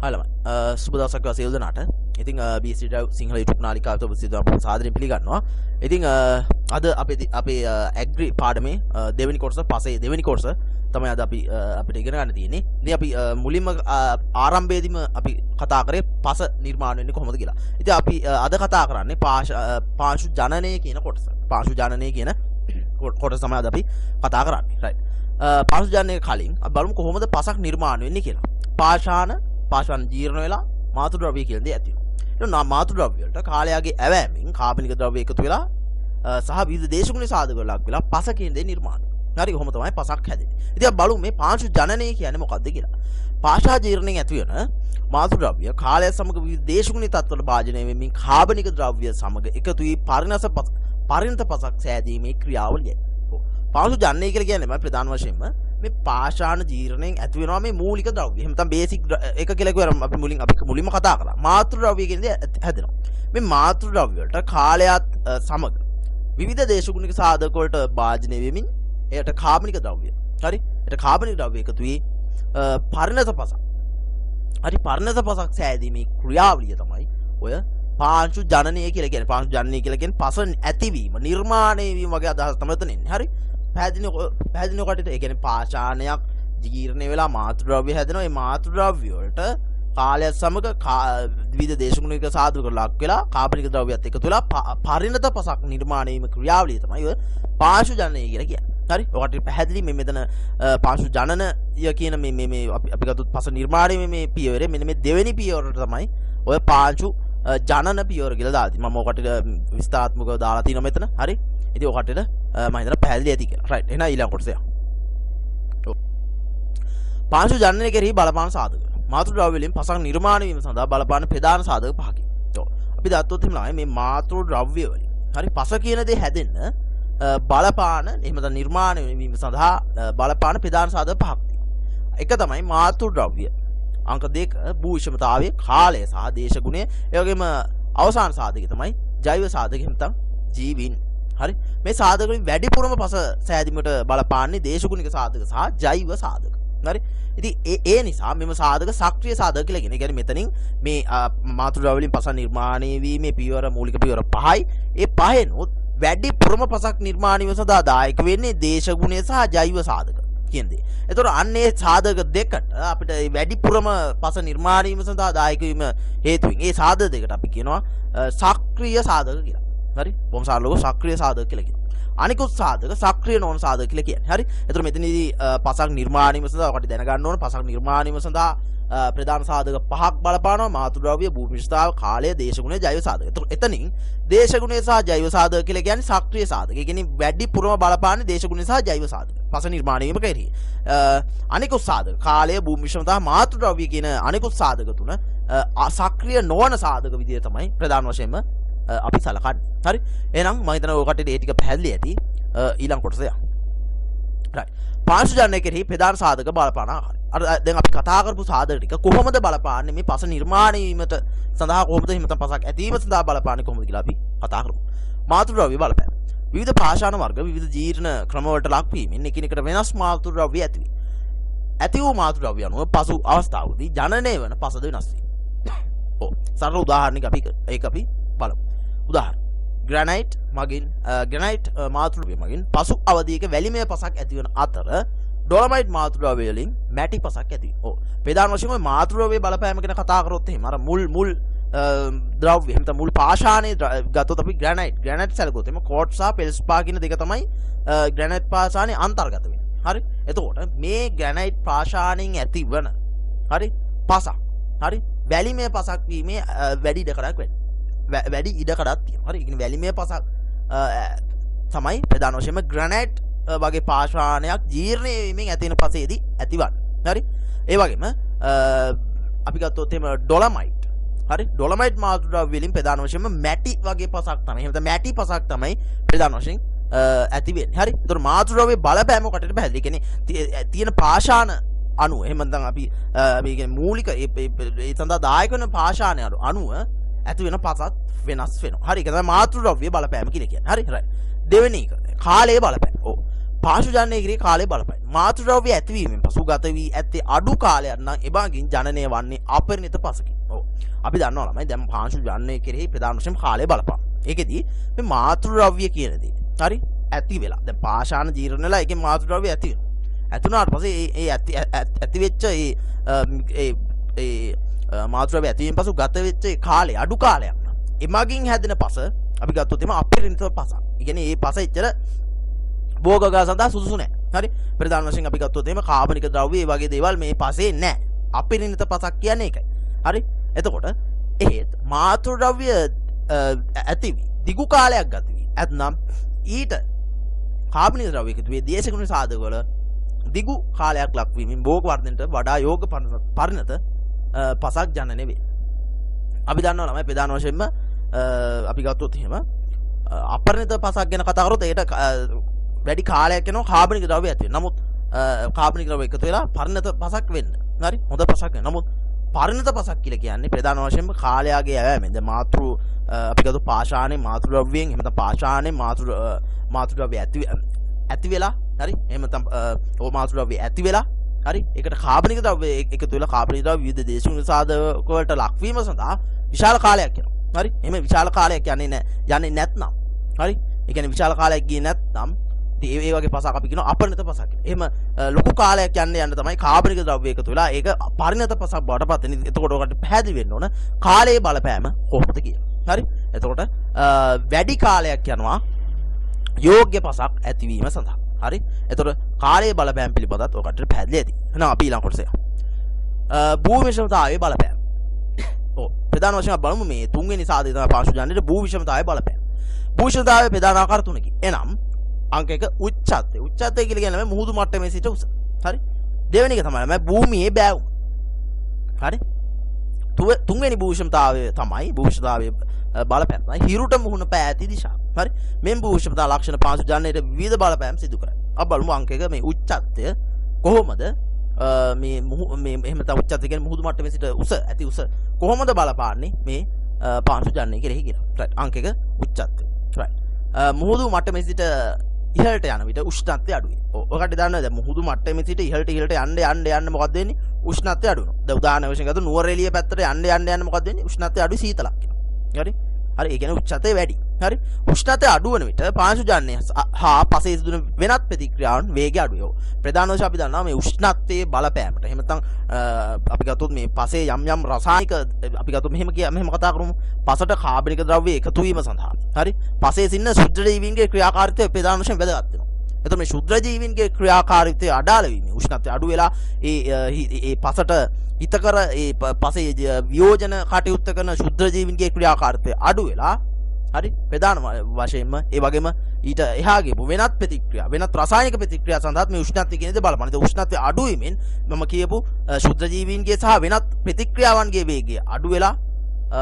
හලමයි සුබ දවසක් වේවා සියලු දෙනාට. ඉතින් BC Drive සිංහල YouTube නාලිකාව ඔබ සියලු දෙනාට සාදරයෙන් පිළිගන්නවා. ඉතින් අද අපේ ඇග්‍රි පාඩමේ දෙවෙනි කොටස පසේ දෙවෙනි කොටස තමයි අද අපි අපිට ඉගෙන ගන්න තියෙන්නේ. ඉතින් අපි මුලින්ම ආරම්භයේදීම අපි කතා කරේ පස නිර්මාණය වෙන්නේ කොහොමද කියලා. ඉතින් අපි අද කතා කරන්නේ පාංශු ජනනය කියන කොටස. පාංශු ජනනය කියන කොටස තමයි අද අපි කතා කරන්නේ. රයිට්. පාංශු ජනනය කලින් අපි බලමු කොහොමද පසක් නිර්මාණය වෙන්නේ කියලා. පාෂාණ ජීර්ණ වෙලා මාතෘ ද්‍රව්‍ය කියලා දෙයක් ඇති වෙනවා. මාතෘ ද්‍රව්‍ය වලට කාලයාගේ ඇවෑමෙන් කාබනික ද්‍රව්‍ය එකතු වෙලා සහ විවිධ දේශගුණ සාධක වල ලක් වෙලා පස කියන දේ නිර්මාණය වෙනවා. හරි කොහොම තමයි පසක් හැදෙන්නේ. ඉතින් අපි බලමු මේ පාංශු ජනනය කියන්නේ මොකක්ද කියලා. පාෂා ජීර්ණයෙන් ඇති වෙන මාතෘ ද්‍රව්‍ය කාලය සමග විවිධ දේශගුණ තත්ත්වවල භාජනය වෙමින් කාබනික ද්‍රව්‍ය සමග එකතු වී පරිණත පසක් සෑදීමේ ක්‍රියාවලියයි. පාංශු ජනනය කියලා කියන්නේ මම ප්‍රධාන වශයෙන්ම මේ පාෂාණ ජීර්ණයෙන් ඇති වෙනවා මේ මූලික ද්‍රව්‍ය. එහෙම නැත්නම් බේසික් එක කියලා කිව්වම අපි මුලින්ම කතා කරා. මාතෘ ද්‍රව්‍ය කියන්නේ හැදෙනවා. මේ මාතෘ ද්‍රව්‍ය වලට කාලයත් සමග විවිධ දේශගුණික සාධක වලට භාජනය වෙමින් එයට කාබනික ද්‍රව්‍ය. හරි? එයට කාබනික ද්‍රව්‍ය එකතු වී පරිණත පසක්. හරි පරිණත පසක් සෑදීමේ ක්‍රියාවලිය තමයි ඔය පාංශු ජනනය කියලා කියන්නේ. පාංශු ජනනය කියලා කියන්නේ පස ඇතිවීම, නිර්මාණය වීම වගේ අදහස් තමයි එතන එන්නේ. හරි? පැහැදිලි කටට ඒ කියන්නේ පාෂාණයක් ජීර්ණ වෙලා මාතෘ ද්‍රව්‍ය හැදෙනවා. මේ මාතෘ ද්‍රව්‍ය වලට කාලයත් සමග විවිධ දේශගුණික සාධක ලක් වෙලා කාබනික ද්‍රව්‍යත් එකතු වෙලා පරිණත පසක් නිර්මාණය වීම ක්‍රියාවලිය තමයි ඔය පාංශු ජනනය කියලා කියන්නේ. හරි? ඔකට පැහැදිලි මේ මෙතන පාංශු ජනනය කියන මේ අපි ගත්තොත් පස නිර්මාණය මේ පියවරේ මෙන්න මේ දෙවෙනි පියවරට තමයි ඔය පාංශු ජනන පියවර කියලා දාලා තියෙන්නේ. මම ඔකට විස්තරාත්මකව දාලා තියෙනවා මෙතන. හරි? ඉතින් ඔකට මම හිතනවා පැහැදිලි ඇති කියලා. රයිට්. එහෙනම් ඊළඟ කොටස යමු. පාංශු ජනනය කෙරෙහි බලපාන සාධක. මාතෘ ද්‍රව්‍ය වලින් පසක් නිර්මාණය වීම සඳහා බලපාන ප්‍රධාන සාධක පහකි. අපි දත්තොත් එහෙනම් මේ මාතෘ ද්‍රව්‍ය වලින් හරි පස කියන දේ හැදෙන්න බලපාන එහෙම නැත්නම් නිර්මාණය වීම සඳහා බලපාන ප්‍රධාන සාධක පහක් තියෙනවා. එක තමයි මාතෘ ද්‍රව්‍ය. අංක 2 භූෂමතාවයේ කාලය සහ දේශගුණය. ඒ වගේම අවසාන සාධකය තමයි ජෛව සාධක එහෙම නැත්නම් ජීවීන්. හරි මේ සාධක වලින් වැඩිපුරම පස සෑදීමට බලපාන්නේ දේශගුණික සාධක සහ ජෛව සාධක. හරි ඉතින් ඒ නිසා මෙම සාධක සක්‍රීය සාධක කියලා කියනවා. ඒ කියන්නේ මෙතනින් මේ මාතෘ ද්‍රව්‍ය වලින් පස නිර්මාණය වීමේ පියවර මූලික පියවර 5යි. ඒ පහෙනොත් වැඩිපුරම පසක් නිර්මාණය වීම සඳහා දායක වෙන්නේ දේශගුණය සහ ජෛව සාධක කියන්නේ. එතකොට අන්නේ සාධක දෙකට අපිට වැඩිපුරම පස නිර්මාණය වීම සඳහා දායක වීම හේතුවෙන් ඒ සාධක දෙකට අපි කියනවා සක්‍රීය සාධක කියලා. හරි බොහොම සරලව සක්‍රීය සාධක කියලා කියනවා. අනිකුත් සාධක සක්‍රීය නොවන සාධක කියලා කියන්නේ. හරි එතකොට මෙතනදී පසක් නිර්මාණය වීම සඳහා ඔකට දැනගන්න ඕන පසක් නිර්මාණය වීම සඳහා ප්‍රධාන සාධක පහක් බලපානවා. මාතෘ ද්‍රව්‍ය, භූමිෂ්ඨතාව, කාලය, දේශගුණය, ජෛව සාධක. එතකොට එතනින් දේශගුණය සහ ජෛව සාධක කියලා කියන්නේ සක්‍රීය සාධක. ඒ කියන්නේ වැඩිපුරම බලපාන්නේ දේශගුණය සහ ජෛව සාධක. පස නිර්මාණය වීම කෙරෙහි. අනිකුත් සාධක කාලය, භූමිෂ්ඨතාව, මාතෘ ද්‍රව්‍ය කියන අනිකුත් සාධක තුන සක්‍රීය නොවන සාධක විදිය තමයි ප්‍රධාන වශයෙන්ම අපි සලකන්නේ. හරි එහෙනම් මම හිතනවා ඔය කටට ඒ ටික පැහැදිලි ඇති. ඊළඟ කොටස යමු. රයිට් පාංශු ජනනය කෙරෙහි ප්‍රධාන සාධක බලපාන ආකාරය. අර දැන් අපි කතා කරපු සාධක ටික කොහොමද බලපාන්නේ මේ පස නිර්මාණය වීමට සඳහා කොහොමද හිමත පසක් ඇතිවීම සඳහා බලපාන්නේ කොහොමද කියලා අපි කතා කරමු. මාතෘ ද්‍රව්‍ය බලපෑම. විවිධ පාෂාණ වර්ග විවිධ ජීර්ණ ක්‍රම වලට ලක් වීමෙන් එකිනෙකට වෙනස් මාතෘ ද්‍රව්‍ය ඇති වේ. ඇති වූ මාතෘ ද්‍රව්‍ය අනුව පසු අවස්ථාවකදී ජනනය වන පසද වෙනස් වේ. සරල උදාහරණයක් අපි බලමු. උදාහරණ ග්‍රැනයිට් මාතෘ ද්‍රව්‍ය මගින් පසු අවධියක වැලිමය පසක් ඇතිවන අතර ඩොලමයිට් මාතෘ ද්‍රව්‍ය වලින් මැටි පසක් ඇති වෙනවා. ප්‍රධාන වශයෙන්ම මාතෘ ද්‍රව්‍ය බලපෑම ගැන කතා කරොත් එහෙම අර මුල් ද්‍රව්‍ය එහෙම මුල් පාෂාණයේ ගත්තොත් අපි ග්‍රැනයිට් සැලකුවොත් එහෙම කෝට් සහ පෙල්ස්පා කියන දෙක තමයි ග්‍රැනයිට් පාෂාණයේ අන්තර්ගත වෙන්නේ. හරි එතකොට මේ ග්‍රැනයිට් පාෂාණයෙන් ඇතිවන හරි පසක් හරි වැලිමය පසක් වීමේ වැඩි ඉඩකඩක් වැඩි ඉඩකඩක් තියෙනවා. හරි. ඒ කියන්නේ වැලිමය පසක් තමයි ප්‍රධාන වශයෙන්ම ග්‍රැනයිට් වගේ පාෂාණයක් ජීර්ණය වීමෙන් ඇති වෙන පසේදී ඇතිවන්නේ. හරි. ඒ වගේම අපි ගත්තොත් එහෙම ඩොලමයිට්. හරි. ඩොලමයිට් මාතෘ ද්‍රව්‍ය වලින් ප්‍රධාන වශයෙන්ම මැටි වගේ පසක් තමයි. එහෙම නැත්නම් මැටි පසක් තමයි ප්‍රධාන වශයෙන් ඇති වෙන්නේ. හරි. ඒතර මාතෘ ද්‍රව්‍ය බලපෑම කොටට පැහැදිලි. ඒ කියන්නේ තියෙන පාෂාණ අණු එහෙම නැත්නම් අපි මේ කියන්නේ මූලික ඒ සඳහා දායක වෙන පාෂාණ අණුව ඇති වෙන පසත් වෙනස් වෙනවා. හරි ඒක තමයි මාතෘ ද්‍රව්‍ය බලපෑම කියලා කියන්නේ. හරි රයිට්. දෙවෙනි එක කාලයේ බලපෑම. ඔව්. පාංශුජානනය කිරීමේ කාලය බලපෑයි. මාතෘද්‍රව්‍ය ඇතිවීමෙන් පසු ගත වී ඇත්තේ අඩු කාලයක් නම් එබැගින් ජනනය වන්නේ අපරිණිත පසකි. ඔව්. අපි දන්නවා ළමයි දැන් පාංශුජානනය කෙරෙහි ප්‍රධාන වශයෙන් කාලය බලපාන. ඒකෙදි මේ මාතෘද්‍රව්‍ය කියන දේ හරි ඇති වෙලා. දැන් පාෂාණ ජීර්ණ වෙලා ඒකේ මාතෘද්‍රව්‍ය ඇති වෙනවා. ඇතුණාට පස්සේ ඒ ඇති වෙච්ච ඒ මාතෘද්‍රව්‍ය ඇතිවීමෙන් පසු ගත වෙච්ච කාලය අඩු කාලයක් නම් එමගින් හැදෙන පස අපි ගත්තොත් එම අපරිණිත පසක්. ඒ කියන්නේ මේ පස එච්චර භෝගගා සඳහා සුදුසු නැහැ. හරි. ප්‍රධාන වශයෙන් අපි ගත්තොත් එම කාබනික ද්‍රව්‍ය ඒ වගේ දේවල් මේ පසේ නැහැ. අපරිණිත පසක් කියන්නේ ඒකයි. හරි. එතකොට එහෙත් මාතෘද්‍රව්‍ය ඇතිවි දිගු කාලයක් ගත වී ඇතනම් ඊට කාබනික ද්‍රව්‍ය එකතු වේ දේශගුණ සාධකවල දිගු කාලයක් ලක්වීමෙන් භෝග වර්ධනයට වඩා යෝග පරිණත පසක් ජනනය වේ. අපි දන්නවා ළමයි ප්‍රධාන වශයෙන්ම අපි ගත්තොත් එහෙම අපරිණිත පසක් ගැන කතා කරොත් ඒකට වැඩි කාලයක් යනවා කාබනික ද්‍රව්‍ය ඇති වෙන. නමුත් කාබනික ද්‍රව්‍ය එකතු වෙලා පරිණත පසක් වෙන්න. හරි? හොඳ පසක් වෙන. නමුත් පරිණත පසක් කියලා කියන්නේ ප්‍රධාන වශයෙන්ම කාලයාගේ ඇවෑමෙන්. දැන් අපි ගත්තොත් පාෂාණේ මාතෘද්‍රව්‍යයෙන් එහෙම නැත්නම් පාෂාණේ මාතෘද්‍රව්‍ය ඇති වෙලා හරි? එහෙම නැත්නම් මාතෘද්‍රව්‍ය ඇති වෙලා හරි? ඒකට කාබනික ද්‍රව්‍ය එකතු වෙලා කාබනික ද්‍රව්‍ය විවිධ දේශගුණ සාධක වලට ලක්වීම සඳහා විශාල කාලයක් යනවා. හරි? එහෙම විශාල කාලයක් යන්නේ නැත්නම් හරි? ඒ කියන්නේ විශාල කාලයක් ගියේ නැත්නම් ඒ වගේ පසක් අපි කියනවා අපරිණත පසක් කියලා. එහෙම ලොකු කාලයක් යන්න තමයි කාබනික ද්‍රව්‍ය එකතු වෙලා ඒක පරිණත පසක් බවට පත් වෙන්නේ. එතකොට ඔකට පැහැදිලි වෙන්න ඕන කාලයේ බලපෑම කොහොමද කියලා. හරි? එතකොට වැඩි කාලයක් යනවා යෝග්‍ය පසක් ඇතිවීම සඳහා. හරි? එතකොට කාලයේ බලපෑම පිළිබඳවත් ඔකට පැහැදිලි ඇති. එහෙනම් අපි ඊළඟ කොටසේ භූ විෂමතාවයේ බලපෑම. ඔව් ප්‍රධාන වශයෙන් බලමු මේ තුන්වෙනි සාධකය තමයි පාංශුජානනයේ භූ විෂමතාවයේ බලපෑම. භූ විෂමතාවයේ ප්‍රධාන ආකාර තුනකි. එනම් අංක 1 උච්චත්වය. උච්චත්වය කියලා කියන්නේ මුහුදු මට්ටමේ සිට උස. හරි? දෙවෙනි එක තමයි භූමියේ බෑවුම. හරි? තුන්වෙනි භූ විෂමතාවය තමයි භූ විෂමතාවයේ බලපෑම තමයි හිරුට මුහුණ පෑ ඇති දිශාව. හරි? මෙම් භූ විෂමතා ලක්ෂණ පාංශුජානනයේ විවිධ බලපෑම් සිදු කරයි. අපි බලමු අංක 1 මේ උච්චත්වය කොහොමද මේ එහෙම තමයි උච්චත්වය කියන්නේ මුහුදු මට්ටමේ සිට උස ඇති උස කොහොමද බලපාන්නේ මේ පාංශුජානනයේ කෙරෙහි කියලා. රයිට්. අංක 1 උච්චත්වය. රයිට්. මුහුදු මට්ටමේ සිට ඉහළට යන විට උෂ්ණත්වය අඩු වෙනවා. ඔකට දන්නවද? දැන් මුහුදු මට්ටමේ සිට ඉහළට යන්න මොකද වෙන්නේ? උෂ්ණත්වය අඩු වෙනවා. දැන් උදාහරණ වශයෙන් ගත්තොත් නුවර එළිය පැත්තට යන්න මොකද වෙන්නේ? උෂ්ණත්වය අඩු සීතලක් වෙනවා. හරි? හරි ඒ කියන්නේ උෂ්ණත්වය වැඩි. හරි? උෂ්ණත්වය අඩු වෙන විට පාංශුජානනය හා පසේ සිදුවන වෙනත් ප්‍රතික්‍රියාවන් වේගය අඩු වෙනවා. ප්‍රධාන වශයෙන් අපි දන්නවා මේ උෂ්ණත්වයේ බලපෑමට. එහෙම නැත්නම් අපි ගත්තොත් මේ පසේ යම් රසායනික අපි ගත්තොත් මෙහෙම කතා කරමු. පසට කාබනික ද්‍රව්‍ය එකතු වීම සඳහා. හරි? පසේ සින්න ශුද්ධ ජීවීන්ගේ ක්‍රියාකාරීත්වය ප්‍රධාන වශයෙන් වැදගත් වෙනවා. එතකොට මේ ශුද්ධ ජීවීන්ගේ ක්‍රියාකාරීත්වය අඩාල වීම උෂ්ණත්වය අඩු වෙලා ඒ පසට හිතකර ඒ පසේ වියෝජන කටයුත්ත කරන ශුද්ධ ජීවීන්ගේ ක්‍රියාකාරීත්වය අඩු වෙලා හරි ප්‍රධාන වශයෙන්ම ඒ වගේම ඊට එහා ගියපු වෙනත් ප්‍රතික්‍රියා වෙනත් රසායනික ප්‍රතික්‍රියා සඳහා මේ උෂ්ණත්වය කියන දේ බලපන්න. ඒ උෂ්ණත්වය අඩු වීමෙන් මම කියපු ශුද්ධ ජීවීන්ගේ සහ වෙනත් ප්‍රතික්‍රියාවන්ගේ වේගය අඩු වෙලා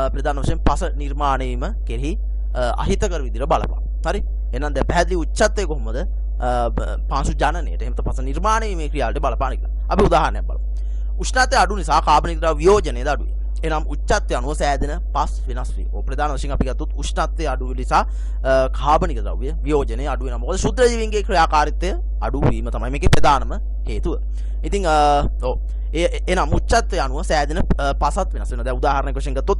ප්‍රධාන වශයෙන් පස නිර්මාණය වීම කෙරෙහි අහිතකර විදිහට බලපන්න. හරි? එහෙනම් දැන් පැහැදිලි උච්චත්වය කොහොමද පාංශුජානනයට එහෙම පස නිර්මාණය වීමේ ක්‍රියාවලට බලපාන කියලා. අපි උදාහරණයක් බලමු. උෂ්ණත්වය අඩු නිසා කාබනික ද්‍රව්‍ය වියෝජනයද අඩු වෙනවා. එනම් උච්චත්වය අනුව සෑදෙන පස් වෙනස් වේ. ප්‍රධාන වශයෙන් අපි ගත්තොත් උෂ්ණත්වය අඩු නිසා කාබනික ද්‍රව්‍ය වියෝජනය අඩු වෙනවා. මොකද ශුද්ධ ජීවීන්ගේ ක්‍රියාකාරීත්වය අඩු වීම තමයි මේකේ ප්‍රධානම හේතුව. ඉතින් එනම් උච්චත්වය අනුව සෑදෙන පසත් වෙනස් වෙනවා. දැන් උදාහරණයක් වශයෙන් ගත්තොත්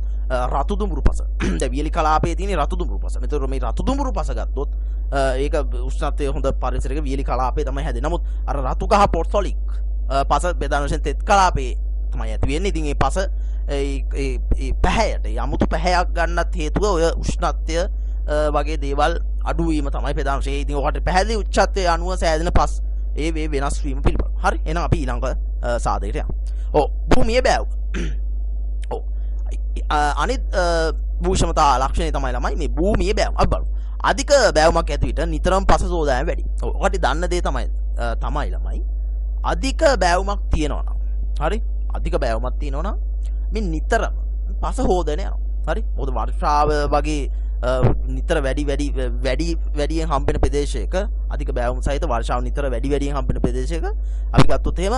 රතු දුඹුරු පස. දැන් වියලි කලාපයේ තියෙන රතු දුඹුරු පස. මෙතන මේ රතු දුඹුරු පස ගත්තොත් ඒක උෂ්ණත්වය හොඳ පරිසරයක වියලි කලාපයේ තමයි හැදෙන්නේ. නමුත් අර රතු කහ පොර්සොලික් පස ප්‍රධාන වශයෙන් තෙත් කලාපයේ තමයි ඇති වෙන්නේ. ඉතින් මේ පස ඒ පැහැයට යමුතු පැහැයක් ගන්නත් හේතුව ඔය උෂ්ණත්වය වගේ දේවල් අඩු වීම තමයි ප්‍රධාන වශයෙන්. ඉතින් ඔකට පැහැදිලි උච්චත්වයේ අනුව සෑදෙන පස් ඒ වෙනස් වීම පිළිබඳ. හරි? එහෙනම් අපි ඊළඟ සාධකයට යමු. ඔව් භූමියේ බෑවුම. ඔව් අනිත් භූෂමතා ලක්ෂණය තමයි ළමයි මේ භූමියේ බෑවුම. අපි බලමු. අධික බෑවුමක් ඇති විට නිතරම පස සෝදායම වැඩි. ඔව් ඔකට දන්න දේ තමයි ළමයි. අධික බෑවුමක් තියෙනවා නම් හරි? අධික බෑවුමක් තියෙනවා නම් මේ නිතරම පස හොදන යනවා. හරි? මොකද වර්ෂාව වගේ නිතර වැඩියෙන් හම්බෙන ප්‍රදේශයක අධික බෑවුම් සහිත වර්ෂාව නිතර වැඩියෙන් හම්බෙන ප්‍රදේශයක අපි ගත්තොත් එහෙම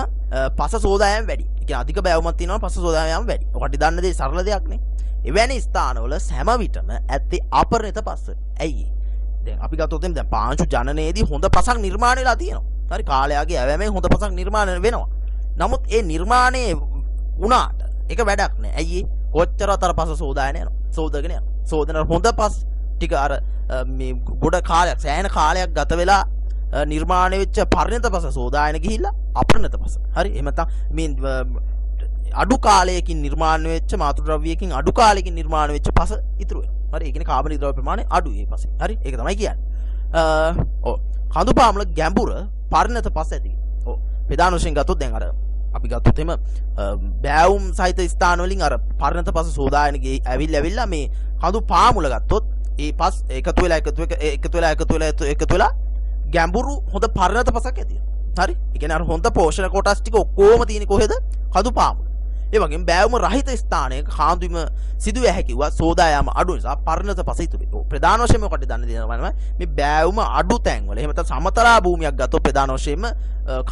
පස සෝදායම වැඩි. ඒ කියන්නේ අධික බෑවුමක් තියෙනවා පස සෝදායම වැඩි. ඔකට දන්න දේ සරල දෙයක් නේ. එවැනි ස්ථානවල හැම විටම ඇත්තේ අපරිණත පස. ඇයි? දැන් අපි ගත්තොත් දැන් පාංශු ජනනයේදී හොඳ පසක් නිර්මාණය වෙලා තියෙනවා. හරි කාලයාගේ ඇවෑමෙන් හොඳ පසක් නිර්මාණය වෙනවා. නමුත් ඒ නිර්මාණය වුණාට ඒක වැඩක් නෑ. ඇයි ඒ? කොච්චරවත් අර පස සෝදාගෙන යනවා. සෝදගෙන යනවා. සෝදන හොඳ පස් ටික අර මේ ගොඩ කාලයක් සෑහෙන කාලයක් ගත වෙලා නිර්මාණය වෙච්ච පරිණත පස සෝදාගෙන ගිහිල්ලා අපරිණත පස. හරි එහෙම නැත්නම් මේ අඩු කාලයකින් නිර්මාණය වෙච්ච මාතෘද්‍රව්‍යයකින් අඩු කාලයකින් නිර්මාණය වෙච්ච පස ඉතුරු වෙනවා. හරි ඒ කියන්නේ කාබනික ද්‍රව්‍ය ප්‍රමාණය අඩුයි ඒ පස්සේ. හරි ඒක තමයි කියන්නේ. ඔව් කඳු පාමුල ගැඹුර පරිණත පස ඇති. ඔව් ප්‍රධාන වශයෙන් ගත්තොත් දැන් අර අපි ගත්තොත් එම බෑවුම් සහිත ස්ථාන වලින් අර පරිණත පස සෝදාගෙන ගියේ ඇවිල්ලා මේ කඳු පාමුල ගත්තොත් ඒ පස් එකතු වෙලා ගැඹුරු හොඳ පරිණත පසක් ඇති වෙනවා. හරි ඒ කියන්නේ අර හොඳ පෝෂණ කොටස් ටික ඔක්කොම තියෙන්නේ කොහෙද? කඳු පාමුල. ඒ වගේම බෑවුම රහිත ස්ථානයක කාඳුම සිදුවේ හැකියවා සෝදා යාම අඩු නිසා පරිණත පස ඉතුරු වෙනවා. ප්‍රධාන වශයෙන්ම කොට දන්නේ දෙනවා මේ බෑවුම අඩු තැන් වල එහෙම නැත්නම් සමතලා භූමියක් ගත්තොත් ප්‍රධාන වශයෙන්ම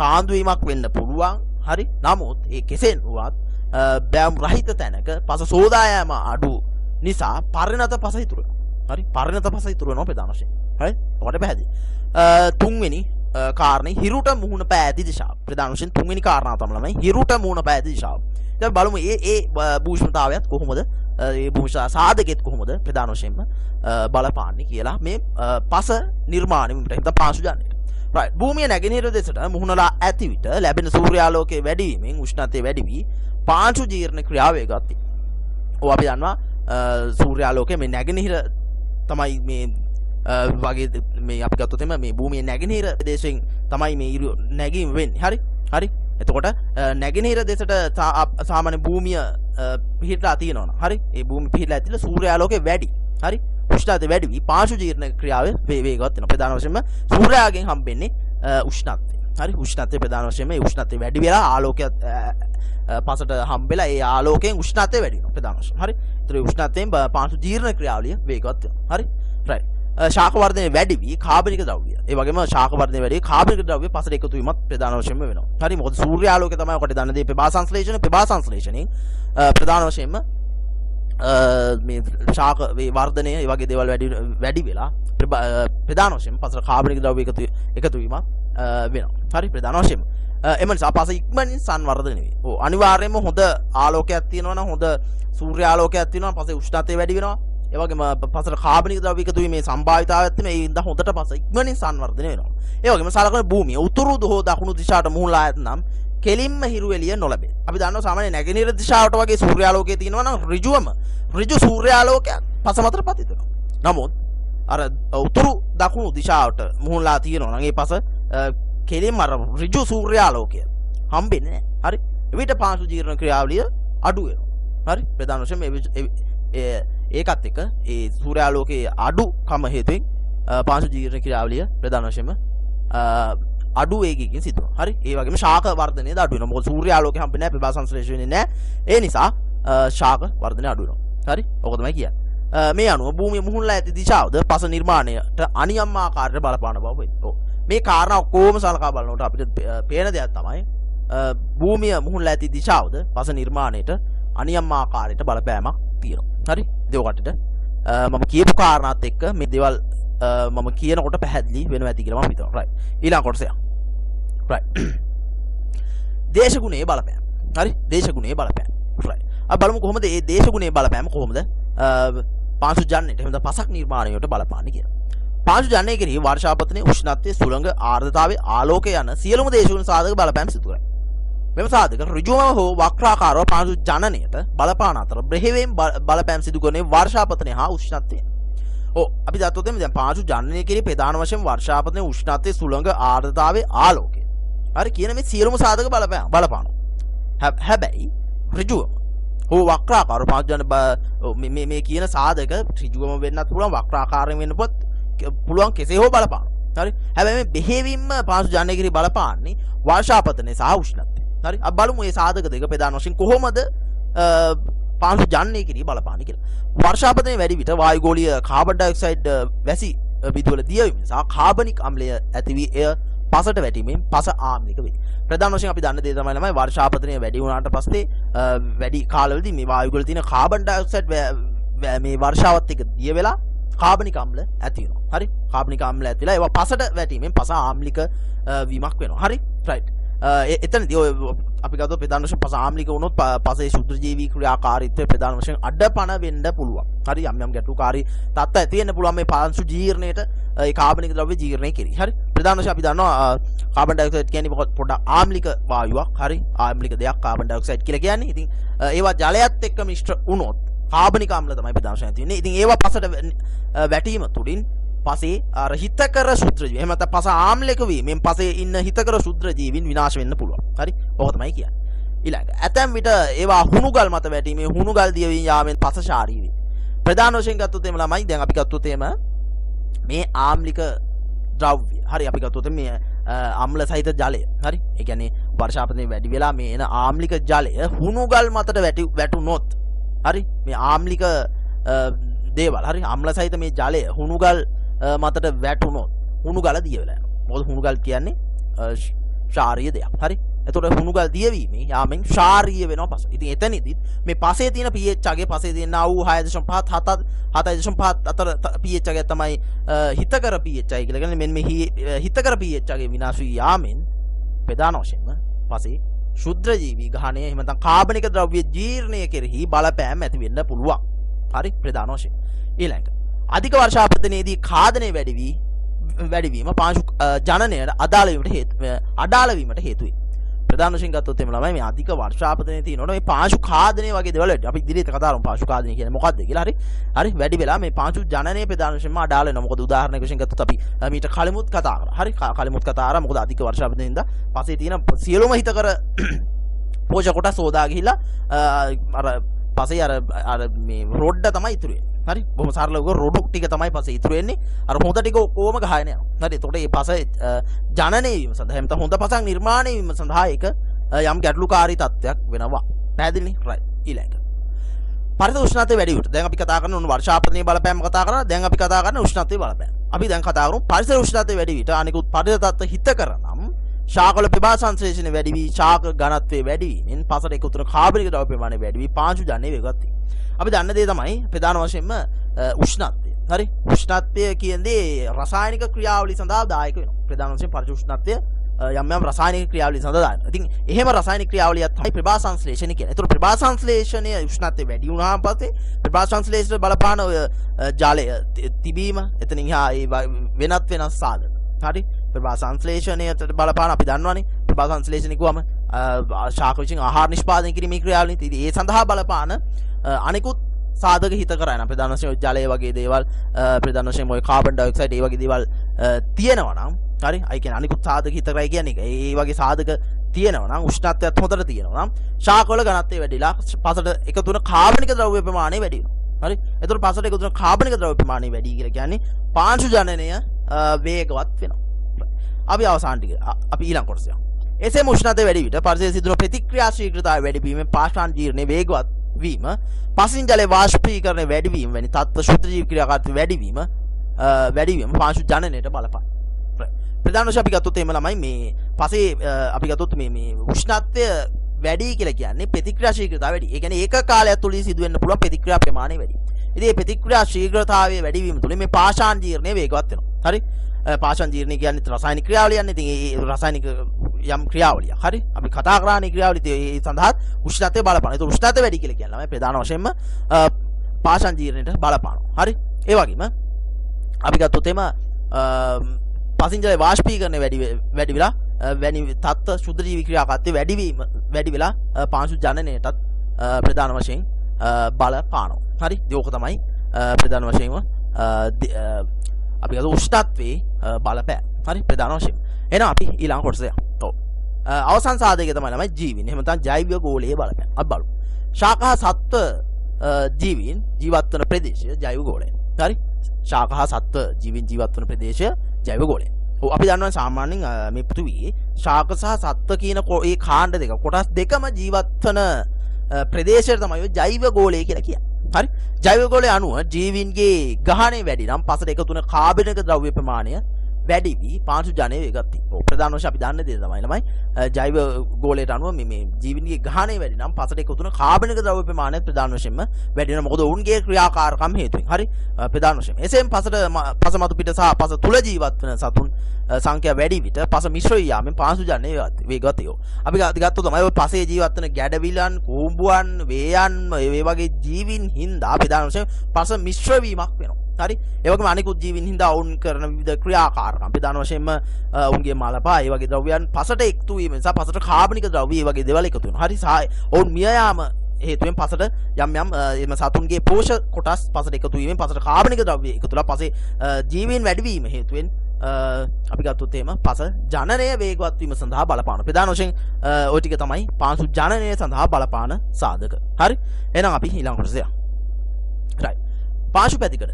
කාඳු වීමක් වෙන්න පුළුවන්. හරි නමුත් ඒ කෙසේන වුවත් බෑවුම් රහිත තැනක පස සෝදා යාම අඩු නිසා පරිණත පස ඉතුරු වෙනවා. හරි පරිණත පස ඉතුරු වෙනවා ප්‍රධාන වශයෙන්. හරි ඔකට පැහැදිලි. තුන්වෙනි කාරණේ හිරුට මුහුණ පෑ ඇති දිශාව. ප්‍රධාන වශයෙන් තුන්වෙනි කාරණාව තමයි හිරුට මුහුණ පෑ ඇති දිශාව. දැන් බලමු ඒ භූෂ්මතාවයත් කොහොමද ඒ භූෂා සාධකෙත් කොහොමද ප්‍රධාන වශයෙන්ම බලපාන්නේ කියලා මේ පස නිර්මාණය වීමට හිත පාංශු ජනනයට. රයිට් භූමිය නැගෙනහිර දෙසට මුහුණලා ඇති විට ලැබෙන සූර්යාලෝකයේ වැඩි වීමෙන් උෂ්ණත්වය වැඩි වී පාංශු ජීර්ණ ක්‍රියාව වේගවත් වෙනවා. ඔව් අපි දන්නවා සූර්යාලෝකයේ මේ නැගෙනහිර තමයි මේ වගේ මේ අපි ගත්තොත් එම මේ භූමියේ නැගෙනහිර දේශයෙන් තමයි මේ නැගීම වෙන්නේ. හරි එතකොට නැගෙනහිර දෙසට සාමාන්‍ය භූමිය පිහිටලා තියෙනවා. හරි ඒ භූමිය පිහිටලා ඇතිලා සූර්යාලෝකය වැඩි. හරි උෂ්ණත්වය වැඩි වී පාංශු ජීර්ණ ක්‍රියාව වේගවත් වෙනවා. ප්‍රධාන වශයෙන්ම සූර්යාගෙන් හම්බෙන්නේ උෂ්ණත්වය. හරි උෂ්ණත්වය ප්‍රධාන වශයෙන්ම මේ උෂ්ණත්වය වැඩි වෙලා ආලෝකයත් පසට හම්බෙලා ඒ ආලෝකයෙන් උෂ්ණත්වය වැඩි වෙනවා ප්‍රධාන වශයෙන්. හරි ඒතර උෂ්ණත්වයෙන් පාංශු ජීර්ණ ක්‍රියාවලිය වේගවත් වෙනවා. හරි රයිට් ශාක වර්ධනය වැඩි වී කාබනික ද්‍රව්‍ය. ඒ වගේම ශාක වර්ධනය වැඩි වී කාබනික ද්‍රව්‍ය පසට එකතු වීමත් ප්‍රධාන වශයෙන්ම වෙනවා. හරි මොකද සූර්යාලෝකය තමයි ඔකට දන්න දේ ප්‍රභා සංශ්ලේෂණයෙන් ප්‍රධාන වශයෙන්ම මේ ශාක වර්ධනය ඒ වගේ දේවල් වැඩි වෙලා ප්‍රධාන වශයෙන් පසට කාබනික ද්‍රව්‍ය එකතු වීමත් වෙනවා. හරි ප්‍රධාන වශයෙන්ම එම නිසා පස ඉක්මනින් සංවර්ධනය වේ. ඔව් අනිවාර්යයෙන්ම හොඳ ආලෝකයක් තියෙනවා නම් හොඳ සූර්යාලෝකයක් තියෙනවා නම් පසේ උෂ්ණත්වය වැඩි වෙනවා. ඒ වගේම පසට කාබනික ද්‍රව්‍ය එකතු වීමේ සම්භාවිතාවයත් මේ ඉඳ හොඳට පස ඉක්මනින් සංවර්ධනය වෙනවා. ඒ වගේම සලකන භූමිය උතුරු හෝ දකුණු දිශාවට මුහුණලා ඇතනම් කෙලින්ම හිරු එළිය නොලැබේ. අපි දන්නවා සාමාන්‍ය නැගෙනහිර දිශාවට වගේ සූර්යාලෝකය තියෙනවා නම් ඍජු සූර්යාලෝකයක් පස මතට පතිත වෙනවා. නමුත් අර උතුරු දකුණු දිශාවට මුහුණලා තියෙනවා නම් ඒ පස කෙලින්ම අර ඍජු සූර්යාලෝකය හම්බෙන්නේ නැහැ. හරි එවිට පාංශු ජීර්ණ ක්‍රියාවලිය අඩු වෙනවා. හරි ප්‍රධාන වශයෙන් ඒකත් එක්ක ඒ සූර්යාලෝකයේ අඩු කම හේතුවෙන් පාංශු ජීර්ණ ක්‍රියාවලිය ප්‍රධාන වශයෙන්ම අඩු වේගයකින් සිදුවෙනවා. හරි ඒ වගේම ශාක වර්ධනයද අඩු වෙනවා. මොකද සූර්යාලෝකය හම්බෙන්නේ නැහැ ප්‍රභා සංශ්ලේෂණය වෙන්නේ නැහැ. ඒ නිසා ශාක වර්ධනය අඩු වෙනවා. හරි ඔක තමයි කියන්නේ. මේ අනුව භූමිය මුහුණලා ඇති දිශාවද පස නිර්මාණයට අනියම් ආකාරයට බලපාන බව වෙන්නේ. ඔව් මේ කාරණා ඔක්කොම සලකා බලනකොට අපිට පේන දෙයක් තමයි භූමිය මුහුණලා ඇති දිශාවද පස නිර්මාණයට අනියම් ආකාරයට බලපෑමක් තියෙනවා. හරි ඒකටට මම කියපු කාරණාත් එක්ක මේ දේවල් මම කියනකොට පැහැදිලි වෙනවා ඇති කියලා මම හිතනවා. රයිට් ඊළඟ කොටස යන්න. රයිට් දේශගුණයේ බලපෑම. හරි දේශගුණයේ බලපෑම. රයිට් අපි බලමු කොහොමද මේ දේශගුණයේ බලපෑම කොහොමද පාංශු ජනනයට එහෙම පසක් නිර්මාණයට බලපාන්නේ කියලා. පාංශු ජනනය කෙරෙහි වර්ෂාපතනයේ උෂ්ණත්වයේ සුළඟ ආර්ද්‍රතාවයේ ආලෝකය යන සියලුම දේශගුණ සාධක බලපෑම් සිදු කරයි. මෙම සාධක ඍජුවම හෝ වක්‍රාකාරව පාංශු ජනනයට බලපාන අතර බෙහෙවින් බලපෑම් සිදු කරන්නේ වර්ෂාපතනය හා උෂ්ණත්වය. ඔව් අපි දත්තොත් මේ දැන් පාංශු ජනනය කෙරෙහි ප්‍රධාන වශයෙන් වර්ෂාපතනයේ උෂ්ණත්වයේ සුළඟ ආර්ද්‍රතාවයේ ආලෝකය. හරි කියන මේ සියලුම සාධක බලපානවා. හැබැයි ඍජුවම හෝ වක්‍රාකාරව පාංශු ජන මේ කියන සාධක ඍජුවම වෙන්නත් පුළුවන් වක්‍රාකාරයෙන් වෙන්නත් පුළුවන් කෙසේ හෝ බලපානවා. හරි හැබැයි මේ බෙහෙවින්ම පාංශු ජනනය කෙරෙහි බලපාන්නේ වර්ෂාපතනය සහ උෂ්ණත්වය. හරි අපි බලමු මේ සාධක දෙක ප්‍රධාන වශයෙන් කොහොමද පාංශු ජනනය කෙරෙහි බලපාන්නේ කියලා. වර්ෂාපතනය වැඩි විට වායුගෝලීය කාබන් ඩයොක්සයිඩ් වැසි විදුවල දියවීම නිසා කාබනික අම්ලය ඇති වී එය පසට වැටීමෙන් පස ආම්ලික වේ. ප්‍රධාන වශයෙන් අපි දන්න දේ තමයි වර්ෂාපතනය වැඩි වුණාට පස්සේ වැඩි කාලවලදී මේ වායුගෝලයේ තියෙන කාබන් ඩයොක්සයිඩ් මේ වර්ෂාවත් එක්ක දිය වෙලා කාබනික අම්ල ඇති වෙනවා. හරි? කාබනික අම්ල ඇතිලා ඒවා පසට වැටීමෙන් පස ආම්ලික වීමක් වෙනවා. හරි? රයිට්. එතනදී ඔය අපි ගත්තොත් ප්‍රධාන වශයෙන් පස ආම්ලික වුණොත් පසේ ශුද්ධ ජීවී ක්‍රියාකාරීත්වය ප්‍රධාන වශයෙන් අඩපණ වෙන්න පුළුවන්. හරි? යම් යම් ගැටලුකාරී තත්ත්ව ඇති වෙන්න පුළුවන් මේ පාංශු ජීර්ණයට ඒ කාබනික ද්‍රව්‍ය ජීර්ණය කෙරෙහි. හරි? ප්‍රධාන වශයෙන් අපි දන්නවා කාබන් ඩයොක්සයිඩ් කියන්නේ පොඩ්ඩක් ආම්ලික වායුවක්. හරි? ආම්ලික දෙයක් කාබන් ඩයොක්සයිඩ් කියලා කියන්නේ. ඉතින් ඒවා ජලයත් එක්ක මිශ්‍ර වුණොත් කාබනික අම්ල තමයි ප්‍රධාන වශයෙන් තියෙන්නේ. ඉතින් ඒවා පසට වැටීම තුලින් පසේ අර හිතකර ශුද්ධ ජීවීන් එහෙම නැත්නම් පස ආම්ලික වීමෙන් පසේ ඉන්න හිතකර ශුද්ධ ජීවීන් විනාශ වෙන්න පුළුවන්. හරි? ඔක තමයි කියන්නේ. ඊළඟ ඇතැම් විට ඒවා හුණුගල් මත වැටීමේ හුණුගල් දියවීම යාමෙන් පස ශාරීය වේ. ප්‍රධාන වශයෙන් ගත්තොත් එහෙම ළමයි දැන් අපි ගත්තොත් එහෙම මේ ආම්ලික ද්‍රව්‍ය. හරි? අපි ගත්තොත් මේ අම්ල සහිත ජලය. හරි? ඒ කියන්නේ වර්ෂාපතේ වැඩි වෙලා මේ එන ආම්ලික ජලය හුණුගල් මතට වැටුනොත් හරි? මේ ආම්ලික දේවල් හරි? අම්ල සහිත මේ ජලය හුණුගල් මතට වැටුනොත් හුණුගල දිය වෙලා යනවා. මොකද හුණුගල් කියන්නේ ශාරීය දෙයක්. හරි? එතකොට හුණුගල් දියවීමේ යාමෙන් ශාරීය වෙනවා පස. ඉතින් එතනදිත් මේ පසේ තියෙන pH අගේ පසේ තියෙන ආ වූ 6.5 7.5 අතර pH අගය තමයි හිතකර pH අගය කියලා කියන්නේ. මෙන්න මේ හිතකර pH අගේ විනාශ වී යාමෙන් ප්‍රධාන වශයෙන්ම පසේ ශුද්ධ ජීවී ගහණය එහෙම නැත්නම් කාබනික ද්‍රව්‍ය ජීර්ණය කෙරෙහි බලපෑම් ඇති වෙන්න පුළුවන්. හරි? ප්‍රධාන වශයෙන්. ඊළඟට අධික වර්ෂාපතනයේදී ඛාදනය වැඩිවීම පාංශු ජනනයට අඩාල වීමට හේතු වේ. ප්‍රධාන වශයෙන් ගත්තොත් එimhe ළමයි මේ අධික වර්ෂාපතනයේ තියෙනකොට මේ පාංශු ඛාදනය වගේ දේවල් අපි ඉදිරියට කතා කරමු. පාංශු ඛාදනය කියන්නේ මොකක්ද කියලා. හරි වැඩි වෙලා මේ පාංශු ජනනයේ ප්‍රධාන වශයෙන්ම අඩාල වෙනවා. මොකද උදාහරණයක් වශයෙන් ගත්තොත් අපි මීට කලිමුත් කතා කරා. හරි? කලිමුත් කතා කරා. මොකද අධික වර්ෂාපතනයෙන්ද පස්සේ තියෙන සියලුම හිතකර පෝෂක කොටස් සෝදා ගිහිලා අර පස්සේ අර මේ රොඩ්ඩ තමයි ඉතුරු වෙන්නේ. හරි? බොහොම සරලව රොඩු ටික තමයි පස්සේ ඉතුරු වෙන්නේ. අර හොඳ ටික ඕම ගහගෙන යනවා. හරි? එතකොට මේ පස ජනනය වීම සඳහා එහෙම හොඳ පසක් නිර්මාණය වීම සඳහා ඒක යම් ගැටලුකාරී තත්ත්වයක් වෙනවා. පැහැදිලිනේ? රයිට්. ඊළඟ පරිසර උෂ්ණත්වය වැඩි වුණොත් දැන් අපි කතා කරන උණු වර්ෂාපතනයේ බලපෑම කතා කරා. දැන් අපි කතා කරන උෂ්ණත්වයේ බලපෑම. අපි දැන් කතා කරමු පරිසර උෂ්ණත්වය වැඩි විට අනිකුත් පරිසර තත්ත්ව හිත කරනම් ශාකවල ප්‍රභා සංශ්ලේෂණය වැඩි වී ශාක ඝනත්වයේ වැඩි වීමෙන් පසට එකතු වන කාබනික ද්‍රව්‍ය ප්‍රමාණය වැඩි වී පාංශු ජනනය වේගවත් වේ. අපි දන්න දේ තමයි ප්‍රධාන වශයෙන්ම උෂ්ණත්වය. හරි? උෂ්ණත්වය කියන්නේ රසායනික ක්‍රියාවලිය සඳහා දායක වෙනවා. ප්‍රධාන වශයෙන් පරිසර උෂ්ණත්වය යම් යම් රසායනික ක්‍රියාවලිය සඳහා දායක. ඉතින් එහෙම රසායනික ක්‍රියාවලියක් තමයි ප්‍රභා සංශ්ලේෂණය කියන්නේ. ඒතර ප්‍රභා සංශ්ලේෂණය උෂ්ණත්වය වැඩි වුණාම පස්සේ ප්‍රභා සංශ්ලේෂණ බලපාන ජලය තිබීම එතනින් වෙනත් වෙනස් සාධක. හරි? ප්‍රභා සංශ්ලේෂණයට බලපාන අපි දන්නවනේ. ප්‍රභා සංශ්ලේෂණය කිව්වම ශාක විසින් ආහාර නිෂ්පාදනය කිරීමේ ක්‍රියාවලිය. ඉතින් ඒ සඳහා බලපාන අනිකුත් සාධක හිත කරා නම් ප්‍රධාන වශයෙන් ජලය වගේ දේවල් ප්‍රධාන වශයෙන් ඔය කාබන් ඩයොක්සයිඩ් ඒ වගේ දේවල් තියෙනවා නම් හරි? අය කියන්නේ අනිකුත් සාධක හිත කරයි කියන්නේ ඒ වගේ සාධක තියෙනවා නම් උෂ්ණත්වයත් හොඳට තියෙනවා නම් ශාකවල ඝනත්වය වැඩිලා පසට එකතු වෙන කාබනික ද්‍රව්‍ය ප්‍රමාණය වැඩි වෙනවා. හරි? එතකොට පසට එකතු වෙන කාබනික ද්‍රව්‍ය ප්‍රමාණය වැඩි කියලා කියන්නේ පාංශු ජනනය වේගවත් වෙනවා. අපි අවසාන ටික අපි ඊළඟ කොටස යමු. එසේම උෂ්ණත්වය වැඩි විට පරිසරයේ සිදුවන ප්‍රතික්‍රියා ශීඝ්‍රතාවය වැඩි වීමෙන් පාෂාණ ජීර්ණයේ වේගවත් වීම පසින් ජලයේ වාෂ්පීකරණය වැඩි වීම වැනි තත්ත්ව ශුද්ධ ජීව ක්‍රියාකාරීත්වය වැඩි වීම පාංශු ජනනයට බලපාන. ප්‍රධාන වශයෙන් අපි ගත්තොත් එහෙම ළමයි මේ පසේ අපි ගත්තොත් මේ උෂ්ණත්වය වැඩි කියලා කියන්නේ ප්‍රතික්‍රියා ශීඝ්‍රතාවය වැඩි. ඒ කියන්නේ ඒක කාලයක් තුලින් සිදුවෙන්න පුළුවන් ප්‍රතික්‍රියා ප්‍රමාණය වැඩි. ඉතින් මේ ප්‍රතික්‍රියා ශීඝ්‍රතාවය වැඩි වීම තුලින් මේ පාෂාණ ජීර්ණය වේගවත් වෙනවා. හරි? පාෂාණ ජීර්ණය කියන්නේ රසායනික ක්‍රියාවලියන්නේ. ඉතින් ඒ රසායනික යම් ක්‍රියාවලියක්. හරි? අපි කතා කරානේ ක්‍රියාවලිය. ඒ සඳහා උෂ්ණත්වය බලපාන. ඒක උෂ්ණත්වය වැඩි කියලා කියන්නේ ළමයි ප්‍රධාන වශයෙන්ම පාෂාණ ජීර්ණයට බලපානවා. හරි? ඒ වගේම අපි ගත්තොත් එම පසින් ජලයේ වාෂ්පීකරණය වැඩි වෙලා වැනි තත්ත්ව ශුද්ධ ජීවී ක්‍රියාකාරීත්වය වැඩි වෙලා පාංශු ජනනයටත් ප්‍රධාන වශයෙන් බලපානවා. හරි? ඒක තමයි ප්‍රධාන වශයෙන්ම අපි අද උෂ්ණත්වයේ බලපෑම. හරි? ප්‍රධාන වශයෙන්. එහෙනම් අපි ඊළඟ කොටසට යමු. ඔව්. අවසන් සාධකය තමයි ළමයි ජීවීන්. එහෙම නැත්නම් ජෛව ගෝලීය බලපෑම. අපි බලමු. ශාක හා සත්ත්ව ජීවීන් ජීවත් වන ප්‍රදේශය ජෛව ගෝලය. හරි? ශාක හා සත්ත්ව ජීවීන් ජීවත් වන ප්‍රදේශය ජෛව ගෝලය. ඔව් අපි දන්නවා සාමාන්‍යයෙන් මේ පෘථිවියේ ශාක සහ සත්ත්ව කියන මේ කාණ්ඩ දෙක කොටස් දෙකම ජීවත් වන ප්‍රදේශයට තමයි ඔය ජෛව ගෝලය කියලා කියන්නේ. හරි? ජෛව ගෝලයේ අණුව ජීවීන්ගේ ගහණය වැඩි නම් පසට එකතු වෙන කාබනික ද්‍රව්‍ය ප්‍රමාණය වැඩි වී පාංශු ජනය වේගත් තියෙනවා. ප්‍රධාන වශයෙන් අපි දන්නේ දේ තමයි ළමයි ජෛව ගෝලයට අනුව මේ ජීවීන්ගේ ගහණය වැඩි නම් පසට එකතු වන කාබනික ද්‍රව්‍ය ප්‍රමාණය ප්‍රධාන වශයෙන්ම වැඩි වෙනවා. මොකද ඔවුන්ගේ ක්‍රියාකාරකම් හේතුවෙන්. හරි. ප්‍රධාන වශයෙන්. එසේම පස මතු පිට සහ පස තුල ජීවත් වෙන සතුන් සංඛ්‍යාව වැඩි විට පස මිශ්‍ර වී යාමෙන් පාංශු ජනය වේගවත් වෙනවා. අපි ගත්තොත් තමයි ඔය පසේ ජීවත් වෙන ගැඩවිලන්, කූඹුවන්, වේයන් මේ වගේ ජීවීන් හින්දා ප්‍රධාන වශයෙන් පස මිශ්‍ර වීමක් වෙනවා. හරි. ඒ වගේම අනිකුත් ජීවීන් හින්දා ඔවුන් කරන විවිධ ක්‍රියාකාරකම් ප්‍රධාන වශයෙන්ම ඔවුන්ගේ මලපා ඒ වගේ ද්‍රව්‍යයන් පසට එකතු වීම නිසා පසට කාබනික ද්‍රව්‍ය ඒ වගේ දේවල් එකතු වෙනවා. හරි. ඔවුන් මිය යාම හේතුවෙන් පසට යම් එම සතුන්ගේ පෝෂක කොටස් පසට එකතු වීමෙන් පසට කාබනික ද්‍රව්‍ය එකතුලා පසේ ජීවීන් වැඩි වීම හේතුවෙන් අපි ගත්තොත් එහෙම පස ජනනය වේගවත් වීම සඳහා බලපාන ප්‍රධාන වශයෙන් ওই ටික තමයි පාංශු ජනනය සඳහා බලපාන සාධක. හරි. එහෙනම් අපි ඊළඟ කොටසට යමු. right. පාංශු පැතිකඩ.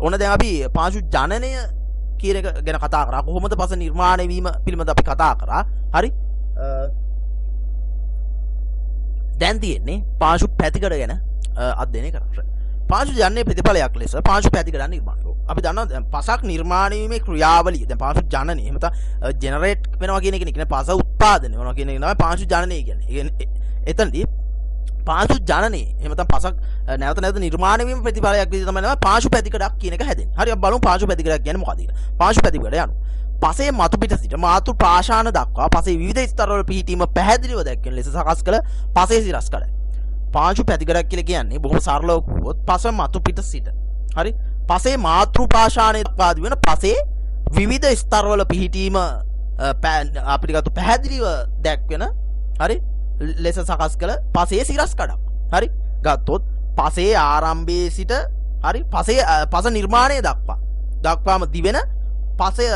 ඕන දැන් අපි පාංශු ජනනය කියන එක ගැන කතා කරා. කොහොමද පස නිර්මාණය වීම පිළිබඳ අපි කතා කරා. හරි. දැන් තියෙන්නේ පාංශු පැතිකඩ ගැන අධ්‍යයනය කරන්න. පාංශු ජනනයේ ප්‍රතිඵලයක් ලෙස පාංශු පැතිකඩ නිර්මාණය වෙනවා. අපි දන්නවා පසක් නිර්මාණය වීමේ ක්‍රියාවලිය. දැන් පාංශු ජනනය එහෙම නැත්නම් ජෙනරේට් වෙනවා කියන එක නේ. පස උත්පාදනය වෙනවා කියන එක තමයි පාංශු ජනනය කියන්නේ. එතනදී පාංශු ජනනයේ එහෙම නැත්නම් පසක් නැවත නිර්මාණය වීම ප්‍රතිඵලයක් විදිහට තමයි පාංශු පැතිකඩක් කියන එක හැදෙන්නේ. හරි. අපි බලමු පාංශු පැතිකඩක් කියන්නේ මොකක්ද කියලා. පාංශු පැතිකඩ යනු පසේ මතු පිට සිට මාතෘ පාෂාණ දක්වා පසේ විවිධ ස්තරවල පිහිටීම පැහැදිලිව දැක්වෙන ලෙස සකස් කළ පසේ සිරස්කඩයි. පාංශු පැතිකඩක් කියලා කියන්නේ බොහොම සරලව කිව්වොත් පස මතු පිට සිට. හරි. පසේ මාතෘ පාෂාණයේ දක්වා වෙන පසේ විවිධ ස්තරවල පිහිටීම අපිට ගත්ත පැහැදිලිව දැක්වෙන හරි ලෙස සකස් කළ පසේ සිරස්කඩක්. හරි. ගත්තොත් පසේ ආරම්භයේ සිට හරි පස නිර්මාණය දක්වාම දිවෙන පසේ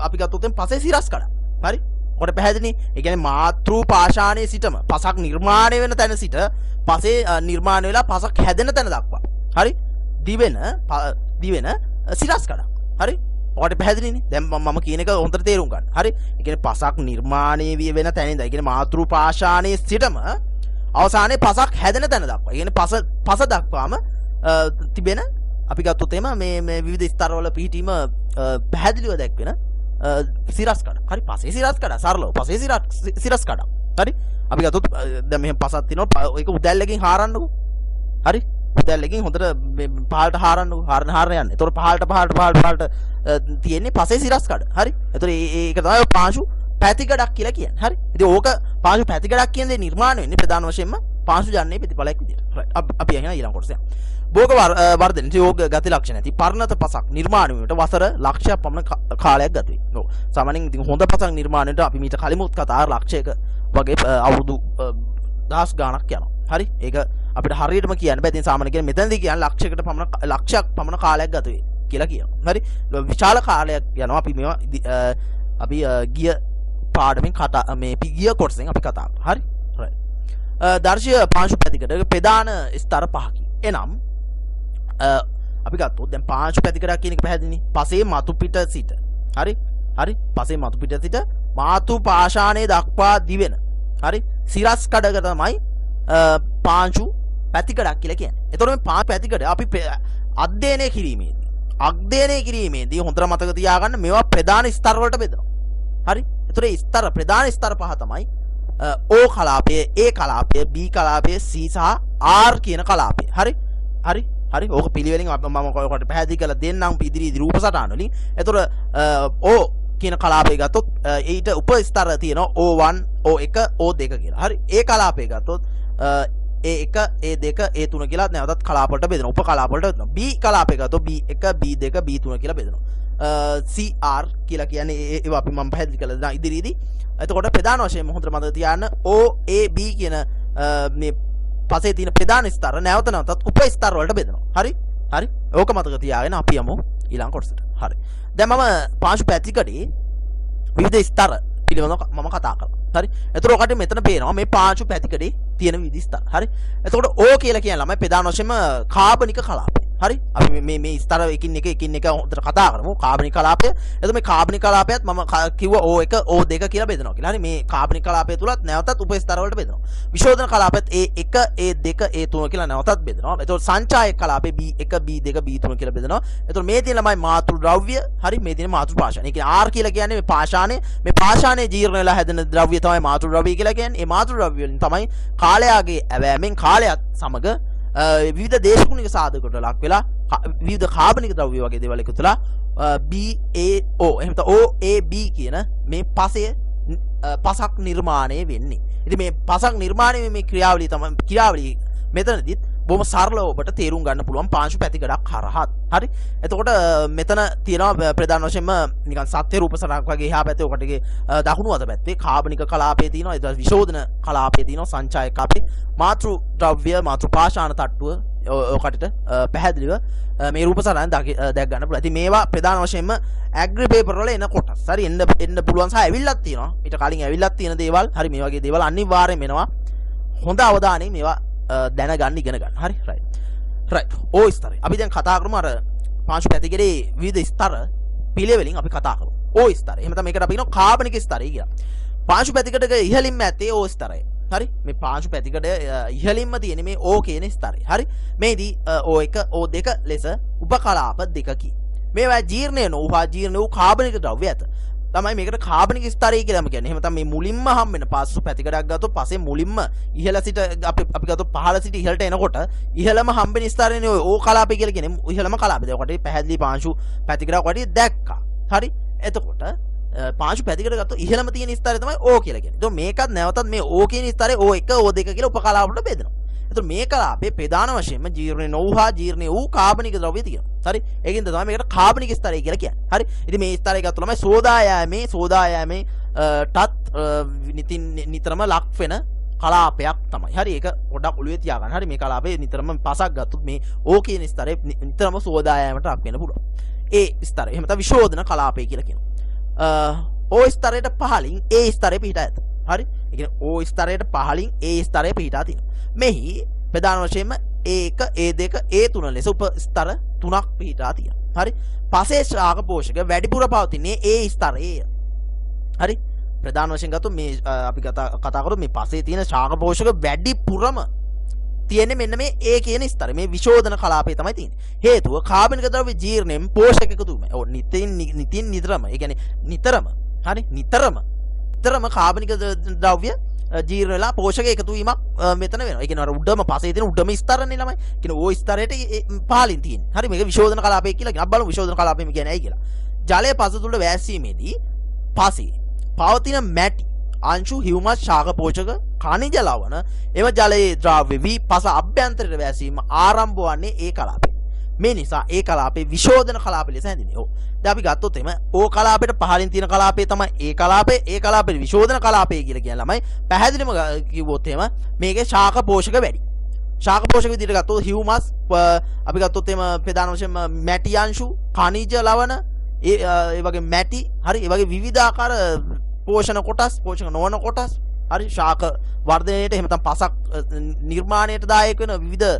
අපි ගත්තොත් පසේ සිරස්කඩ. හරි. කොට පැහැදිලි. ඒ කියන්නේ මාතෘ පාෂාණයේ සිටම පසක් නිර්මාණය වෙන තැන සිට පසේ නිර්මාණය වෙලා පසක් හැදෙන තැන දක්වා. හරි. දිවෙන සිරස්කඩ. හරි. ඔකට පැහැදිලිනේ. දැන් මම කියන එක හොඳට තේරුම් ගන්න. හරි. ඒ කියන්නේ පසක් නිර්මාණය වෙන තැන ඉඳලා ඒ කියන්නේ මාතෘ පාෂාණයේ සිටම අවසානයේ පසක් හැදෙන තැන දක්වා. ඒ කියන්නේ පස දක්වාම තිබෙන අපි ගත්තොත් එහෙම මේ විවිධ ස්තරවල පිහිටීම පැහැදිලිව දැක්වෙන සිරස්කඩ. හරි. පසේ සිරස්කඩ සරලව පසේ සිරස්කඩ. හරි. අපි ගත්තොත් දැන් මෙහෙම පසක් තියෙනවා. ඒක උදැල්ලකින් හාරන්නකෝ. හරි. උදැල්ලකින් හොඳට පහළට හාරන්නකෝ. හාරන යන්නේ. ඒතකොට පහළට තියෙන්නේ පසේ සිරස්කඩ. හරි. ඒතකොට ඒක තමයි පාංශු පැතිකඩක් කියලා කියන්නේ. හරි. ඉතින් ඕක පාංශු පැතිකඩක් කියන දේ නිර්මාණය වෙන්නේ ප්‍රධාන වශයෙන්ම පාංශු ජනනයේ ප්‍රතිඵලයක් විදියට. අපි එහෙනම් ඊළඟ කොටස යමු. භෝග වර්ධන යෝග ගති ලක්ෂණ ඇති පර්ණත පසක් නිර්මාණය වීමට වසර ලක්ෂයක් පමණ කාලයක් ගත වේ. ඔව්. සාමාන්‍යයෙන් ඉතින් හොඳ පසක් නිර්මාණයට අපි මීට කලිමුත් කතා ලක්ෂයක වගේ අවුරුදු දහස් ගාණක් යනවා. හරි. ඒක අපිට හරියටම කියන්න බෑ. ඉතින් සාමාන්‍ය කියන්නේ මෙතනදී කියන්නේ ලක්ෂයක් පමණ කාලයක් ගත වේ කියලා කියනවා. හරි. විශාල කාලයක් යනවා. අපි මේවා අපි ගිය පාඩමින් ගිය කොටසෙන් අපි කතා කරා. හරි. දර්ශීය පාංශු පැතිකඩ ප්‍රධාන ස්තර පහකි. එනම් අපි ගත්තොත් දැන් පාංශු පැතිකඩක් කියන එක පැහැදිලිනේ. පසේ මතු පිට සිට. හරි. පසේ මතු පිට සිට මාතෘ පාෂාණයේ දක්වා දිවෙන. හරි. සිරස් කඩක තමයි පාංශු පැතිකඩක් කියලා කියන්නේ. එතකොට මේ පාංශු පැතිකඩ අපි අධ්‍යයනය කිරීමේදී හොඳට මතක තියාගන්න මේවා ප්‍රධාන ස්තර වලට බෙදෙනවා. හරි. එතකොට ප්‍රධාන ස්තර පහ තමයි O කලාපය, A කලාපය, B කලාපය, C සහ R කියන කලාපය. හරි. ඕක පිළිවෙලින් මම ඔකට පැහැදිලි කරලා දෙන්නම් ඉදිරි රූප සටහන වලින්. එතකොට O කියන කලාපය ගත්තොත් ඊට උප ස්තර තියෙනවා O1, O1, O2 කියලා. හරි. A කලාපය ගත්තොත් A1, A2, A3 කියලා නැවතත් කලාප වලට බෙදෙනවා. උප කලාප වලට බෙදෙනවා. B කලාපය ගත්තොත් B1, B2, B3 කියලා බෙදෙනවා. CR කියලා කියන්නේ ඒවා අපි මම පැහැදිලි කරලා දෙනවා ඉදිරියේදී. එතකොට ප්‍රධාන වශයෙන් හොඳට මතක තියාගන්න OAB කියන මේ පසේ තියෙන ප්‍රධාන ස්තර නැවතත් උප ස්තර වලට බෙදෙනවා. හරි. ඕක මතක තියාගෙන අපි යමු ඊළඟ කොටසට. හරි. දැන් මම පාංශු පැතිකඩේ විවිධ ස්තර පිළිබඳව මම කතා කරනවා. හරි. එතකොට ඔකට මෙතන පේනවා මේ පාංශු පැතිකඩේ තියෙන විවිධ ස්තර. හරි. එතකොට O කියලා කියන ළමයි ප්‍රධාන වශයෙන්ම කාබනික කලාපය. හරි අපි මේ ස්තර එකින් එක හොඳට කතා කරමු කාබනික කලාපය. එතකොට මේ කාබනික කලාපයත් මම කිව්වා O1 O2 කියලා බෙදනවා කියලා. හරි මේ කාබනික කලාපය තුලත් නැවතත් උප ස්තර වලට බෙදනවා. විශෝධන කලාපයත් A1 A2 A3 කියලා නැවතත් බෙදනවා. එතකොට සංචායක කලාපේ B1 B2 B3 කියලා බෙදනවා. එතකොට මේ තියෙන ළමයි මාතෘ ද්‍රව්‍ය හරි මේ තියෙන මාතෘ පාෂාණ. ඒ කියන්නේ R කියලා කියන්නේ මේ පාෂාණේ මේ පාෂාණේ ජීර්ණ වෙලා හැදෙන ද්‍රව්‍ය තමයි මාතෘ ද්‍රව්‍ය කියලා කියන්නේ. මේ මාතෘ ද්‍රව්‍ය වලින් තමයි කාලයාගේ ඇවෑමෙන් කාලයත් සමග විවිධ දේශගුණික සාධකවලට ලක් වෙලා විවිධ කාබනික ද්‍රව්‍ය වගේ දේවල් එකතු වෙලා BaO එහෙම නැත්නම් OAB කියන මේ පසක් නිර්මාණය වෙන්නේ. ඉතින් මේ පසක් නිර්මාණය මේ ක්‍රියාවලිය මෙතනදිත් බොහොම සරලව ඔබට තේරුම් ගන්න පුළුවන් පාංශු පැතිකඩක් හරහා. හරි. එතකොට මෙතන තියෙනවා ප්‍රධාන වශයෙන්ම නිකන් සත්‍ය රූප සටහනක් වගේ එහා පැත්තේ ඔකටගේ දකුණු අත පැත්තේ කාබනික කලාපයේ තියෙනවා. ඊට පස්සේ විශෝධන කලාපයේ තියෙනවා සංචායක කලාපේ. මාතෘ ද්‍රව්‍ය මාතෘ පාෂාණ තට්ටුව ඔකටට පැහැදිලිව මේ රූප සටහන දැක් ගන්න පුළුවන්. ඉතින් මේවා ප්‍රධාන වශයෙන්ම ඇග්‍රි පේපර් වල එන කොටස්. හරි එන්න පුළුවන් සහ ඇවිල්ලක් තියෙනවා. ඊට කලින් ඇවිල්ලක් තියෙන දේවල් හරි මේ වගේ දේවල් අනිවාර්යයෙන්ම එනවා. හොඳ අවධානයෙන් මේවා දැනගන්න ඉගෙන ගන්න. හරි රයිට් O ස්තරය අපි දැන් කතා කරමු අර පාංශු පැතිකඩේ විවිධ ස්තර පිළිවෙලින් අපි කතා කරමු. O ස්තරය. එහෙම තමයි මේකට අපි කියනවා කාබනික ස්තරය කියලා. පාංශු පැතිකඩක ඉහළින්ම ඇත්තේ O ස්තරය. හරි මේ පාංශු පැතිකඩ ඉහළින්ම තියෙන මේ O කියන ස්තරය. හරි මේදී O1 O2 ලෙස උපකලාප දෙකකි. මේවා ජීර්ණය නොවුවා ජීර්ණ වූ කාබනික ද්‍රව්‍ය ඇත. තමයි මේකට කාබනික ස්තරය කියලාම කියන්නේ. එහෙම තමයි මේ මුලින්ම හම් වෙන පාංශු පැතිකඩක් ගත්තොත් පස්සේ මුලින්ම ඉහළ සිට අපි ගත්තොත් පහළ සිට ඉහළට එනකොට ඉහළම හම්බෙන ස්තරයනේ ඔය O කලාපය කියලා කියන්නේ. ඉහළම කලාපය. ඒකට පැහැදිලි පාංශු පැතිකඩක් වගේ දැක්කා. හරි එතකොට පාංශු පැතිකඩ ගත්තොත් ඉහළම තියෙන ස්තරය තමයි O කියලා කියන්නේ. එතකොට මේකත් නැවතත් මේ O කියන ස්තරය O1 O2 කියලා උපකලාප වලට බෙදෙනවා. එතකොට මේ කලාපේ ප්‍රධාන වශයෙන්ම ජීර්ණ නොවුවා ජීර්ණ වූ කාබනික ද්‍රව්‍ය තියෙනවා. හරි ඒකින්ද තමයි මේකට කාබනික ස්තරය කියලා කියන්නේ. හරි ඉතින් මේ ස්තරය ගත්තොත් ළමයි සෝදායෑමේ ටත් නිතරම ලක් වෙන කලාපයක් තමයි. හරි ඒක පොඩක් ඔළුවේ තියාගන්න. හරි මේ කලාපේ නිතරම පසක් ගත්තොත් මේ O කියන ස්තරය නිතරම සෝදායෑමට ලක් වෙන්න පුළුවන්. ඒ ස්තරය එහෙම තමයි විශෝධන කලාපය කියලා කියනවා. O ස්තරයට පහලින් A ස්තරය පිහිටා ඇත. හරි ඒ කියන්නේ O ස්තරයට පහලින් A ස්තරය පිහිටා තියෙනවා. මෙහි ප්‍රධාන වශයෙන්ම A1 A2 A3 ලෙස උප ස්තර තුනක් පිහිටා තියෙනවා. හරි පසේ ශාක පෝෂක වැඩිපුර පවතින්නේ A ස්තරයේ. හරි ප්‍රධාන වශයෙන් ගත්තොත් මේ අපි කතා කරමු මේ පසේ තියෙන ශාක පෝෂක වැඩිපුරම තියෙන්නේ මෙන්න මේ A කියන ස්තරය. මේ විශෝධන කලාපයේ තමයි තියෙන්නේ. හේතුව කාබනික ද්‍රව්‍ය ජීර්ණයෙන් පෝෂක එකතු වීමයි. ඔව් නිතරම ඒ කියන්නේ නිතරම කාබනික ද්‍රව්‍ය ජීර්ණ වෙලා පෝෂක එකතු වීමක් මෙතන වෙනවා. ඒ කියන්නේ අර උඩම පසේ තියෙන උඩම ස්තරනේ ළමයි. කියන්නේ O ස්තරයට පහලින් තියෙන්නේ. හරි මේක විශෝධන කලාපය කියලා කියනවා. බලමු විශෝධන කලාපය කියන්නේ ඇයි කියලා. ජලය පස තුල වැස්සීමේදී පසේ පවතින මැටි අංශු හියුමස් ශාක පෝෂක khනිජ ලවණ එම ජලයේ ද්‍රව්‍ය වී පස අභ්‍යන්තරයට වැසීම ආරම්භ වන්නේ ඒ කලාපේ. මේ නිසා ඒ කලාපේ විශෝධන කලාපය ලෙස හැඳින්වෙනවා. ඔව්. දැන් අපි ගත්තොත් එහෙම O කලාපයට පහලින් තියෙන කලාපය තමයි ඒ කලාපය. ඒ කලාපේ විශෝධන කලාපය කියලා කියන ළමයි පැහැදිලිම කිව්වොත් එහෙම මේකේ ශාක පෝෂක වැඩි. ශාක පෝෂක විදිහට ගත්තොත් හියුමස් අපි ගත්තොත් එහෙම ප්‍රධාන වශයෙන්ම මැටි අංශු khනිජ ලවණ ඒ වගේ මැටි හරි ඒ වගේ විවිධාකාර පෝෂණ කොටස් පෝෂක නොවන කොටස් හරි ශාක වර්ධනයේට එහෙම නැත්නම් පසක් නිර්මාණයට දායක වෙන විවිධ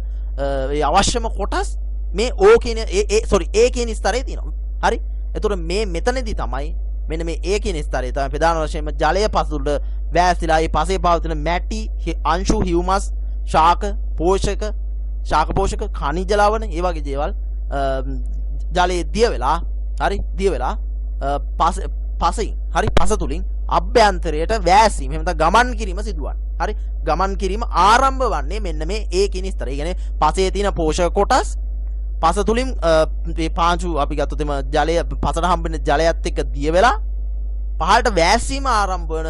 ඒ අවශ්‍යම කොටස් මේ O කියන A කියන ස්තරයේ තියෙනවා. හරි එතකොට මේ මෙතනදී තමයි මෙන්න මේ A කියන ස්තරයේ තමයි ප්‍රධාන වශයෙන්ම ජලය පසුට වැසිලා ඒ පසේ පවතින මැටි අංශු හියුමස් ශාක පෝෂක khනිජ ලවණ ඒ වගේ දේවල් ජලයේ දිය වෙලා පසින් හරි පස තුලින් අභ්‍යන්තරයට වැසීම එහෙම නැත්නම් ගමන් කිරීම සිදුවන්නේ. හරි ගමන් කිරීම ආරම්භ වන්නේ මෙන්න මේ A කියන ස්තරය. ඒ කියන්නේ පසේ තියෙන පෝෂක කොටස් පස තුලින් මේ පාංශු අපි ගත්තොත් එම ජලය පසට හම්බෙන ජලයත් එක්ක දිය වෙලා පහළට වැසීම ආරම්භ වන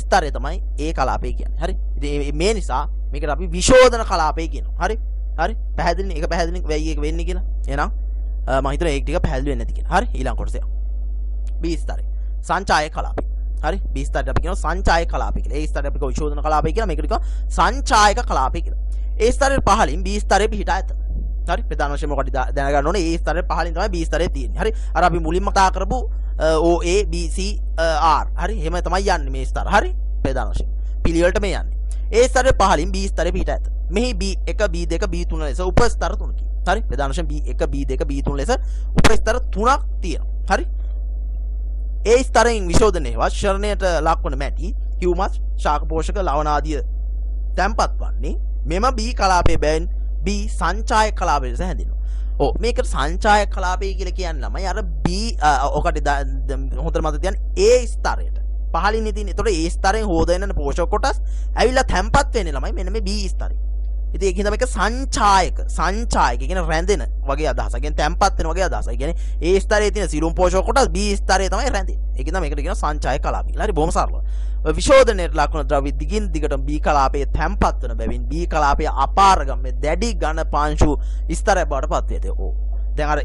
ස්තරය තමයි A කලාපය කියන්නේ. හරි ඉතින් මේ නිසා මේකට අපි විශෝධන කලාපය කියනවා. හරි පැහැදිලිනේ ඒක පැහැදිලිනේ වෙයි එක වෙන්නේ කියලා. එහෙනම් මම හිතනවා ඒක ටික පැහැදිලි වෙන්නේ නැති කියලා. හරි ඊළඟ කොටසේ B ස්තරය සංචායක කලාපය. හරි B ස්තරයට අපි කියනවා සංචායක කලාපය කියලා. A ස්තරයට අපි කියනවා විශෝධන කලාපය කියලා. මේකට කියනවා සංචායක කලාපය කියලා. A ස්තරයේ පහලින් B ස්තරයේ පිහිටා ඇත. හරි ප්‍රධාන වශයෙන්ම කොට දැනගන්න ඕනේ A ස්තරයේ පහලින් තමයි B ස්තරයේ තියෙන්නේ. හරි අර අපි මුලින්ම කතා කරපු OA BC R හරි එහෙම තමයි යන්නේ මේ ස්තර. හරි ප්‍රධාන වශයෙන් පිළිවෙලට මේ යන්නේ. A ස්තරයේ පහලින් B ස්තරයේ පිහිටා ඇත. මෙහි B1 B2 B3 ලෙස උප ස්තර තුනකි. හරි ප්‍රධාන වශයෙන් B1 B2 B3 ලෙස උප ස්තර 3ක් තියෙනවා. හරි ඒ ස්තරයෙන් විශෝධනයේ වර්ෂණයට ලක්වන මැටි හියුමස් ශාක පෝෂක ලවණ ආදිය තැන්පත් වන්නේ මෙම B කලාපයේ බැවින් B සංචායක කලාපය ලෙස හැඳින්වෙනවා. ඔව් මේකට සංචායක කලාපය කියලා කියන්නේ ළමයි අර B ඔකට හොඳට මතක තියාගන්න A ස්තරයට පහළින් ඉතින් ඒතකොට A ස්තරයෙන් හොදගෙන පෝෂක කොටස් ඇවිල්ලා තැන්පත් වෙන්නේ ළමයි මෙන්න මේ B ස්තරේ. ඉතින් ඒකින් තමයි මේක සංචායක කියන්නේ රැඳෙන වගේ අදහසක්. කියන්නේ තැන්පත් වෙන වගේ අදහසක්. කියන්නේ A ස්තරයේ තියෙන සිරුම් පෝෂක කොටස් B ස්තරයේ තමයි රැඳෙන්නේ. ඒකින් තමයි මේකට කියන සංචායක කලාපය. හරි බොහොම සරලව. විශෝධනයට ලක්වන ද්‍රව්‍ය දිගින් දිගටම B කලාපයේ තැන්පත් වන බැවින් B කලාපයේ අපාරගම්‍ය දැඩි ඝන පාංශු ස්තරයක් බවට පත් වේ. ඕ. දැන් අර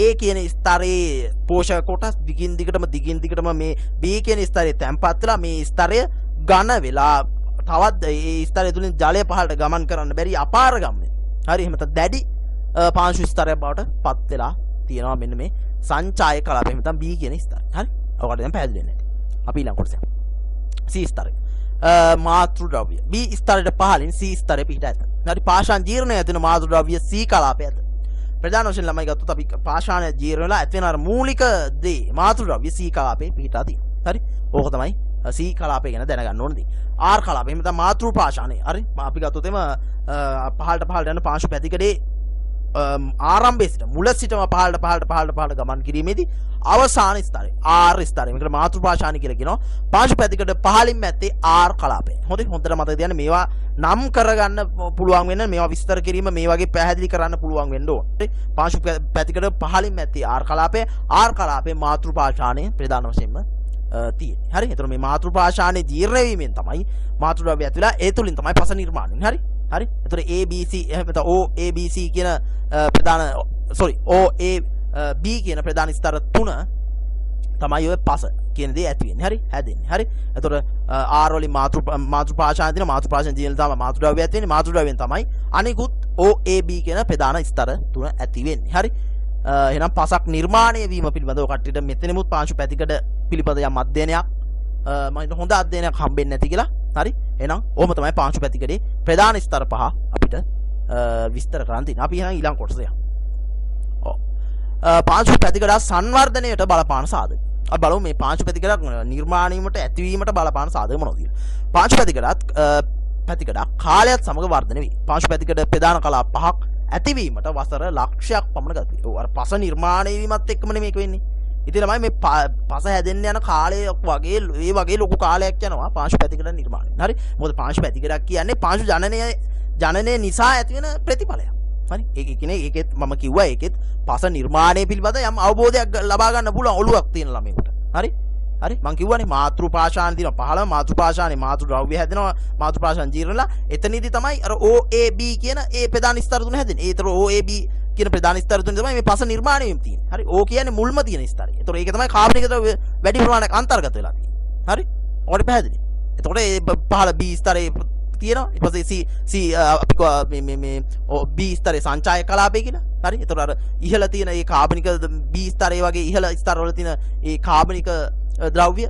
A කියන ස්තරයේ පෝෂක කොටස් දිගින් දිගටම මේ B කියන ස්තරයේ තැන්පත් වෙලා මේ ස්තරය ඝන වෙලා තවත් ඒ ස්තරය තුලින් ජලය පහළට ගමන් කරන්න බැරි අපාරගම්‍ය. හරි එහෙම නැත්නම් දැඩි පාංශු ස්තරයක් බවට පත් වෙලා තියෙනවා මෙන්න මේ සංචායක කලාපය. එහෙම නැත්නම් B කියන ස්තරය. හරි. ඔකට දැන් පැහැදිලි වෙන්නේ. අපි ඊළඟ කොටස යමු. C ස්තරය. මාතෘ ද්‍රව්‍ය. B ස්තරයට පහළින් C ස්තරය පිහිට ඇත. හරි පාෂාණ ජීර්ණය ඇතිවන මාතෘ ද්‍රව්‍ය C කලාපය ඇත. ප්‍රධාන වශයෙන් ළමයි ගත්තොත් අපි පාෂාණ ජීර්ණ වෙලා ඇති වෙන අර මූලික දේ මාතෘ ද්‍රව්‍ය C කලාපේ පිහිටා තියෙනවා. හරි. ඕක තමයි C කලාපය ගැන දැනගන්න ඕන දේ. R කලාපය එහෙම තමයි මාතෘ පාෂාණේ. හරි. අපි ගත්තොත් එම පහළට යන පාංශු පැතිකඩේ ආරම්භයේ සිට මුල සිටම පහළට ගමන් කිරීමේදී අවසාන ස්තරය R ස්තරය. මේකට මාතෘ පාෂාණි කියලා කියනවා. පාංශු පැතිකඩ පහළින් ඇත්තේ R කලාපය. හොඳට මතක තියාගන්න මේවා නම් කරගන්න පුළුවන් වෙන මේවා විස්තර කිරීම මේ වගේ පැහැදිලි කරන්න පුළුවන් වෙන්න ඕන. හරි. පාංශු පැතිකඩ පහළින් ඇත්තේ R කලාපය. R කලාපයේ මාතෘ පාෂාණය ප්‍රධාන වශයෙන්ම තියෙන්නේ. හරි. එතකොට මේ මාතෘ පාෂාණේ ජීර්ණ වීමෙන් තමයි මාතෘ ද්‍රව්‍ය ඇතුළේ ඒ තුලින් තමයි පස නිර්මාණය වෙන්නේ. හරි. හරි. එතකොට ABC එහෙම නැත්නම් OABC කියන ප්‍රධාන OAB කියන ප්‍රධාන ස්තර තුන තමයි ඔය පස කියන දේ ඇති වෙන්නේ. හරි. හැදෙන්නේ. හරි. එතකොට R වලින් මාතෘ පාෂාණ දින මාතෘ පාෂාණ ජීවල තමයි මාතෘ ද්‍රව්‍ය ඇති වෙන්නේ. මාතෘ ද්‍රව්‍යයෙන් තමයි අනිකුත් OAB කියන ප්‍රධාන ස්තර තුන ඇති වෙන්නේ. හරි. එහෙනම් පසක් නිර්මාණය වීම පිළිබඳව කට්ටියට මෙතනෙමුත් පාංශු පැතිකඩ පිළිබඳ යම් අධ්‍යයනයක් මම හොඳ අධ්‍යයනයක් හම්බෙන්නේ නැති කියලා. හරි. එහෙනම් ඕම තමයි පාංශු පැතිකඩේ ප්‍රධාන ස්තර පහ අපිට විස්තර කරන්න තියෙනවා. අපි එහෙනම් ඊළඟ කොටසට යමු. ඔව්. පාංශු පැතිකඩ සංවර්ධනයට බලපාන සාධක. අපි බලමු මේ පාංශු පැතිකඩ නිර්මාණය වීමට ඇතිවීමට බලපාන සාධක මොනවද කියලා. පාංශු පැතිකඩ කාලයත් සමග වර්ධනය වේ. පාංශු පැතිකඩ ප්‍රධාන කලාප පහක් ඇතිවීමට වසර ලක්ෂයක් පමණ ගත වෙනවා. අර පස නිර්මාණය වීමත් එක්කම මේක වෙන්නේ. ඉතින් ළමයි මේ පස හැදෙන්න යන කාලයක් වගේ ලොකු කාලයක් යනවා පාංශු පැතිකඩ නිර්මාණය. හරි. මොකද පාංශු පැතිකඩක් කියන්නේ පාංශු ජනනය නිසා ඇතිවෙන ප්‍රතිඵලයක්. හරි. ඒක කියන්නේ ඒකෙත් මම කිව්වා ඒකෙත් පස නිර්මාණය පිළිබඳ යම් අවබෝධයක් ලබා ගන්න පුළුවන් ඔළුවක් තියෙන ළමයෙකුට. හරි. හරි. මම කිව්වනේ මාතෘ පාෂාණ දින 15 මාතෘ පාෂාණේ මාතෘ ද්‍රව්‍ය හැදෙනවා මාතෘ පාෂාණ ජීර්ණලා එතනදී තමයි අර OAB කියන ඒ ප්‍රධාන ස්තර තුන හැදෙන්නේ. ඒතර OAB කියන ප්‍රධාන ස්තර තුන තමයි මේ පස නිර්මාණය වීම තියෙන්නේ. හරි. O කියන්නේ මුල්ම තියෙන ස්තරය. ඒතර ඒක තමයි කාබනික ද්‍රව්‍ය වැඩි ප්‍රමාණයක් අන්තර්ගත වෙලා තියෙන්නේ. හරි. ඔකට පැහැදිලි. එතකොට මේ පහළ B ස්තරයේ තියෙනවා. ඊට පස්සේ C අපි මේ B ස්තරයේ සංචායක කලාපය කියලා. හරි. එතකොට අර ඉහළ තියෙන මේ කාබනික B ස්තරයේ වගේ ඉහළ ස්තරවල තියෙන මේ කාබනික ද්‍රව්‍ය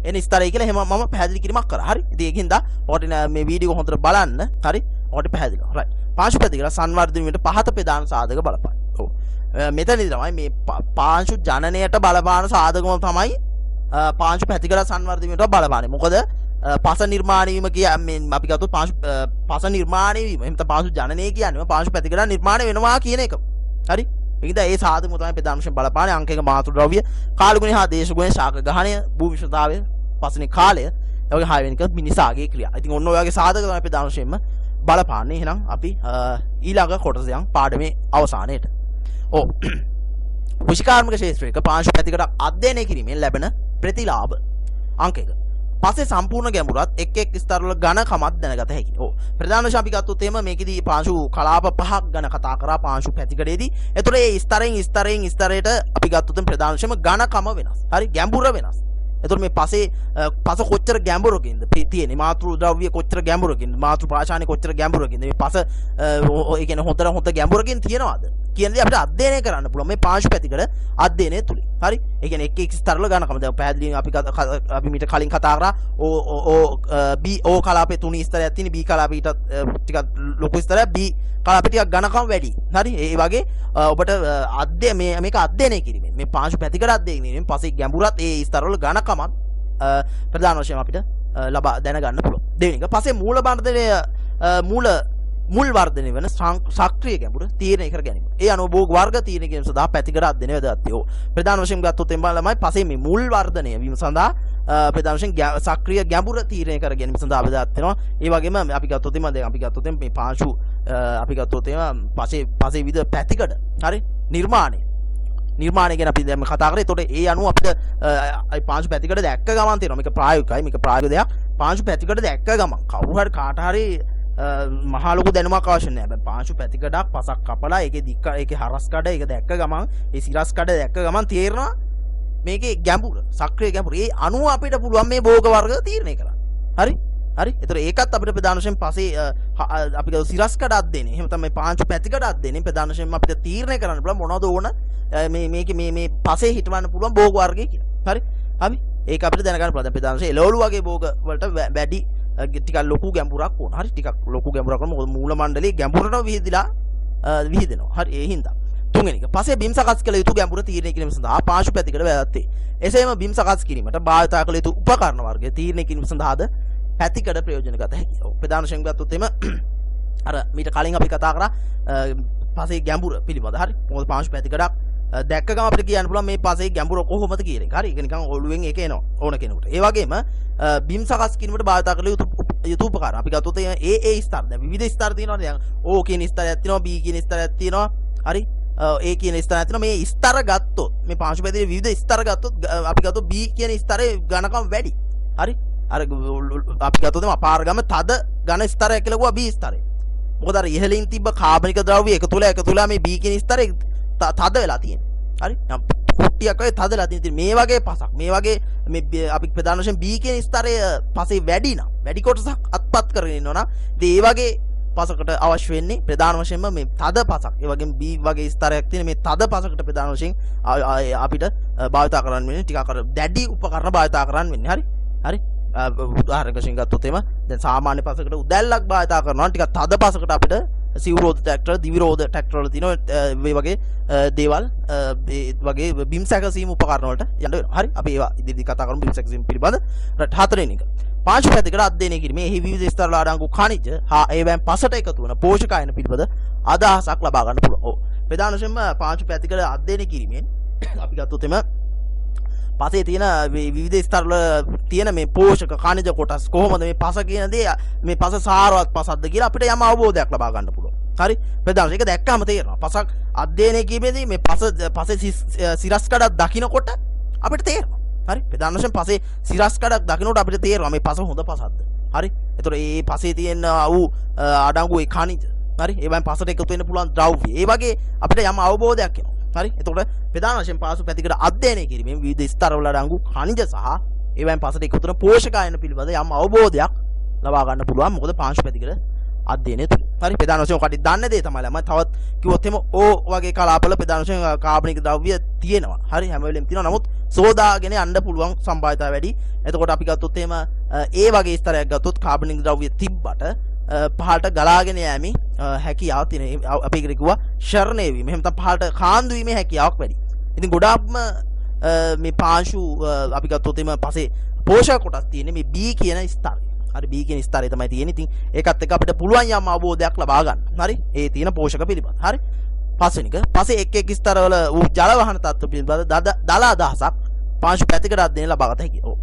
එන ස්තරය කියලා එහෙම මම පැහැදිලි කිරීමක් කරා. හරි. ඉතින් ඒකින්ද ඔකට මේ වීඩියෝ හොඳට බලන්න. හරි. ඔකට පැහැදිලි. රයිට්. පාංශු පැතිකඩ සංවර්ධන වීමට පහත ප්‍රධාන සාධක බලපාන. ඔව්. මෙතනදී තමයි මේ පාංශු ජනනයට බලපාන සාධකම තමයි පාංශු පැතිකඩ සංවර්ධන වීමට බලපාන්නේ. මොකද පස නිර්මාණය වීම කියන්නේ අපි ගත්තොත් පස නිර්මාණය වීම. එහෙම නැත්නම් පාංශු ජනනය කියන්නේ පාංශු පැතිකඩ නිර්මාණය වෙනවා කියන එක. හරි. ඒකද ඒ සාධකම තමයි ප්‍රධාන වශයෙන් බලපාන්නේ. අංක 1 මාතෘ ද්‍රව්‍ය, කාලගුණය හා දේශගුණය, ශාක ගහණය, භූ විශ්වතාවය, පසනේ කාලය, ඒ වගේ 6 වෙනි එක මිනිසාගේ ක්‍රියා. ඉතින් ඔන්න ඔය වගේ සාධක තමයි ප්‍රධාන වශයෙන්ම බලපාන්නේ. එහෙනම් අපි ඊළඟ කොටස යන් පාඩමේ අවසානයේට. ඔව්. කෘෂිකාර්මික ක්ෂේත්‍රයක පාංශු පැතිකඩ අධ්‍යයනය කිරීමෙන් ලැබෙන ප්‍රතිලාභ අංක 1. පස්සේ සම්පූර්ණ ගැඹුරත් එක් ස්තරවල ඝනකමක් දැනගත හැකියි. ඔව්. ප්‍රධාන වශයෙන් අපි ගත්තොත් එහෙම මේකෙදී පාංශු කලාප පහක් ගැන කතා කරා පාංශු පැතිකඩේදී. ඒතකොට ඒ ස්තරයෙන් ස්තරයට අපි ගත්තොත් ප්‍රධාන වශයෙන්ම ඝනකම වෙනස්. හරි. ගැඹුර වෙනස්. එතකොට මේ පස කොච්චර ගැඹුරකින්ද තියෙන්නේ මාතෘ ද්‍රව්‍ය කොච්චර ගැඹුරකින්ද මාතෘ පාෂාණේ කොච්චර ගැඹුරකින්ද මේ පස ඒ කියන්නේ හොඳ ගැඹුරකින් තියනවාද කියන දේ අපිට අධ්‍යයනය කරන්න පුළුවන් මේ පාංශු පැතිකඩ අධ්‍යයනය තුලින්. හරි? ඒ කියන්නේ එක් ස්තරවල ගණකම දැන් පැහැදිලිව අපි මීට කලින් කතා කරා O කලාපේ 3 ස්තරයක් තියෙන B කලාපේ ඊටත් ටිකක් ලොකු ස්තරයක් B කලාපේ ටිකක් ගණකම වැඩි. හරි? ඒ වගේ ඔබට මේක අධ්‍යයනය කිරීමෙන් මේ පාංශු පැතිකඩ අධ්‍යයනය කිරීමෙන් පස්සේ ගැඹුරත් ඒ ස්තරවල ගණකමත් ප්‍රධාන වශයෙන් අපිට ලබා දැනගන්න පුළුවන්. දෙවෙනි එක පස්සේ මූල වර්ධනය මුල් වර්ධනය වෙන සක්‍රිය ගැඹුර තීරණය කර ගැනීම. ඒ අනුව භෝග වර්ග තීරණය කිරීම සඳහා පැතිකඩ අධ්‍යයනය වැදගත් වේ. ප්‍රධාන වශයෙන් ගත්තොත් එම්බා ළමයි පස්සේ මේ මුල් වර්ධනය වීම සඳහා ප්‍රධාන වශයෙන් සක්‍රිය ගැඹුර තීරණය කර ගැනීම සඳහා වැදගත් වෙනවා. ඒ වගේම අපි ගත්තොත් මේ පාංශු අපි ගත්තොත් පස්සේ විවිධ පැතිකඩ හරි නිර්මාණය ගැන අපි දැන් කතා කරේ. එතකොට ඒ අනුව අපිට පාංශු පැතිකඩ දැක්ක ගමන් තියෙනවා. මේක ප්‍රායෝගිකයි. මේක ප්‍රායෝගික දෙයක්. පාංශු පැතිකඩ දැක්ක ගමන් කවුරු හරි කාට හරි මහා ලොකු දැනුමක් අවශ්‍ය නැහැ. පාංශු පැතිකඩක් පසක් කපලා ඒකේ හරස් කඩ ඒක දැක්ක ගමන් ඒ සිරස් කඩ දැක්ක ගමන් තේරෙනවා මේකේ ගැඹුර, සක්‍රිය ගැඹුර. ඒ අනුව අපිට පුළුවන් මේ භෝග වර්ග තීරණය කරන්න. හරි? එතකොට ඒකත් අපිට ප්‍රධාන වශයෙන් පස්සේ අපි ගාව සිරස් කඩ අධ්‍යයනය. එහෙම තමයි පාංශු පැතිකඩ අධ්‍යයනය ප්‍රධාන වශයෙන් අපිට තීරණය කරන්න පුළුවන් මොනවද ඕන මේ පස්සේ හිටවන්න පුළුවන් භෝග වර්ගය කියලා. හරි? ඒක අපිට දැනගන්න පුළුවන්. ප්‍රධාන වශයෙන් එළවලු වගේ භෝග වලට වැඩි ටිකක් ලොකු ගැඹුරක් ඕන. හරි? ටිකක් ලොකු ගැඹුරක් ඕන. මොකද මූල මණ්ඩලයේ ගැඹුරට විහිදෙනවා. හරි? ඒ හින්දා. තුන්වෙනි එක පස්සේ බිම් සකස් කළ යුතු ගැඹුර තීරණය කිරීම සඳහා පාංශු පැතිකඩ වැදගත් වේ. එසේම බිම් සකස් කිරීමට භාවිත කළ යුතු උපකරණ වර්ගය තීරණය කිරීම සඳහාද පැතිකඩ ප්‍රයෝජන ගත හැකියි. ප්‍රධාන වශයෙන් ගත්තොත් එම අර මීට කලින් අපි කතා කරා පස්සේ ගැඹුර පිළිබඳ. හරි? මොකද පාංශු පැතිකඩක් දැක්ක ගම අපිට කියන්න පුළුවන් මේ පස්සේ ගැඹුර කොහොමද කියන එක. හරි? ඒක නිකන් ඔළුවෙන් ඒක එනවා ඕන කෙනෙකුට. ඒ වගේම බිම් සකස් කිරීමට භාවිත කළ යුතු උපකරණ අපි ගත්තොත් ඒ ස්තර දැන් විවිධ ස්තර තියෙනවානේ. දැන් O කියන ස්තරයක් තියෙනවා, B කියන ස්තරයක් තියෙනවා. හරි? A කියන ස්තරයක් තියෙනවා. මේ ස්තර ගත්තොත් මේ පාංශු පැතිකඩේ විවිධ ස්තර ගත්තොත් අපි ගත්තොත් B කියන ස්තරේ ගණකම් වැඩි. හරි? අර අපි ගත්තොත් අපාරගම තද ඝන ස්තරයක් කියලා කිව්වා B ස්තරය. මොකද අර ඉහළින් තිබ්බ කාබනික ද්‍රව්‍ය එකතු වෙලා මේ B කියන ස්තරේ තද වෙලා තියෙනවා. හරි? කුට්ටියක් වගේ තද වෙලා තියෙන. මේ වගේ පසක් මේ වගේ මේ අපි ප්‍රධාන වශයෙන් B කියන ස්තරය පස්සේ වැඩි කොටසක් අත්පත් කරගෙන ඉන්නවනම් ඉතින් ඒ වගේ පසකට අවශ්‍ය වෙන්නේ ප්‍රධාන වශයෙන්ම මේ තද පසක්. ඒ වගේම B වගේ ස්තරයක් තියෙන මේ තද පසකට ප්‍රධාන වශයෙන් අපිට භාවිත කරන්න වෙන්නේ ටිකක් අර දැඩි උපකරණ භාවිත කරන්න වෙන්නේ. හරි? උදාහරණයක් වශයෙන් ගත්තොත් එම දැන් සාමාන්‍ය පසකට උදැල්ලක් භාවිත කරනවා ටිකක් තද පසකට අපිට සිවුරෝධ ට්‍රැක්ටර් දිවිරෝධ ට්‍රැක්ටර් වල තියෙන මේ වගේ දේවල් ඒ වගේ බිම් සැකසීම උපකරණ වලට යන්න වෙනවා. හරි? අපි ඒවා ඉදිරියට කතා කරමු බිම් සැකසීම පිළිබඳ. හතරවෙනි එක පාංශු පැතිකඩ අධ්‍යයනය කිරීමේ එහි විවිධ ස්තර වල අඩංගු khනිජ හා ඒවෙන් පසට එකතු වන පෝෂකායන පිළිබඳ අදහසක් ලබා ගන්න පුළුවන්. ඔව්. ප්‍රධාන වශයෙන්ම පාංශු පැතිකඩ අධ්‍යයනය කිරීමෙන් අපි ගත්තොත් එම පසේ තියෙන විවිධ ස්තර වල තියෙන මේ පෝෂක khනිජ කොටස් කොහොමද මේ පස කියන දේ මේ පස සාරවත් පසක්ද කියලා අපිට යම් අවබෝධයක් ලබා ගන්න පුළුවන්. හරි? ප්‍රධානම ඒක දැක්කම තේරෙනවා. පසක් අධ්‍යයනය කිරීමේදී මේ පසේ සිරස් කඩක් දකින්නකොට අපිට තේරෙනවා. හරි? ප්‍රධාන වශයෙන් පසේ සිරස් කඩක් දකින්නකොට අපිට තේරෙනවා මේ පස හොඳ පසක්ද. හරි? ඒතකොට මේ පසේ තියෙන අඩංගු ඒ khනිජ හරි? ඒවෙන් පසට එකතු වෙන්න පුළුවන් ද්‍රව්‍ය. ඒ වගේ අපිට යම් අවබෝධයක් එනවා. හරි? එතකොට ප්‍රධාන වශයෙන් පාංශු පැතිකඩ අධ්‍යයනය කිරීමෙන් විවිධ ස්තරවල අඩංගු khනිජ සහ ඒවෙන් පසට එකතු වෙන පෝෂකායන පිළිබඳ යම් අවබෝධයක් ලබා ගන්න පුළුවන්. මොකද පාංශු පැතිකඩ අධ්‍යයනය තුළ. හරි? ප්‍රධාන වශයෙන් ඔකට දන්න දේ තමයි ළමයි තවත් කිව්වොත් එම O වගේ කලාපවල ප්‍රධාන වශයෙන් කාබනික ද්‍රව්‍ය තියෙනවා. හරි? හැම වෙලෙම තියෙනවා. නමුත් සෝදාගෙන යන්න පුළුවන් සම්භාවිතාව වැඩි. එතකොට අපි ගත්තොත් එහෙම ඒ වගේ ස්තරයක් ගත්තොත් කාබනික ද්‍රව්‍ය තිබ්බට පහළට ගලාගෙන යෑමේ හැකියාව තියෙන. අපි ඒකට කිව්වා ෂර්ණය වීම. එහෙම නැත්නම් පහළට කාන්දු වීමේ හැකියාවක් වැඩි. ඉතින් ගොඩාක්ම මේ පාංශු අපි ගත්තොත් එම පස්සේ පෝෂක කොටස් තියෙන්නේ මේ B කියන ස්තරය. හරි? B කියන ස්තරය තමයි තියෙන්නේ. ඉතින් ඒකත් එක්ක අපිට පුළුවන් යම් අවබෝධයක් ලබා ගන්න. හරි? ඒ තියෙන පෝෂක පිළිබඳ. හරි? පස්වෙනි එක පස්සේ එක් ස්තරවල වූ ජල වහන තත්ත්ව පිළිබඳ දල අදහසක් පාංශු පැතිකඩ අධ්‍යයනය ලබා ගත හැකියි. ඔව්.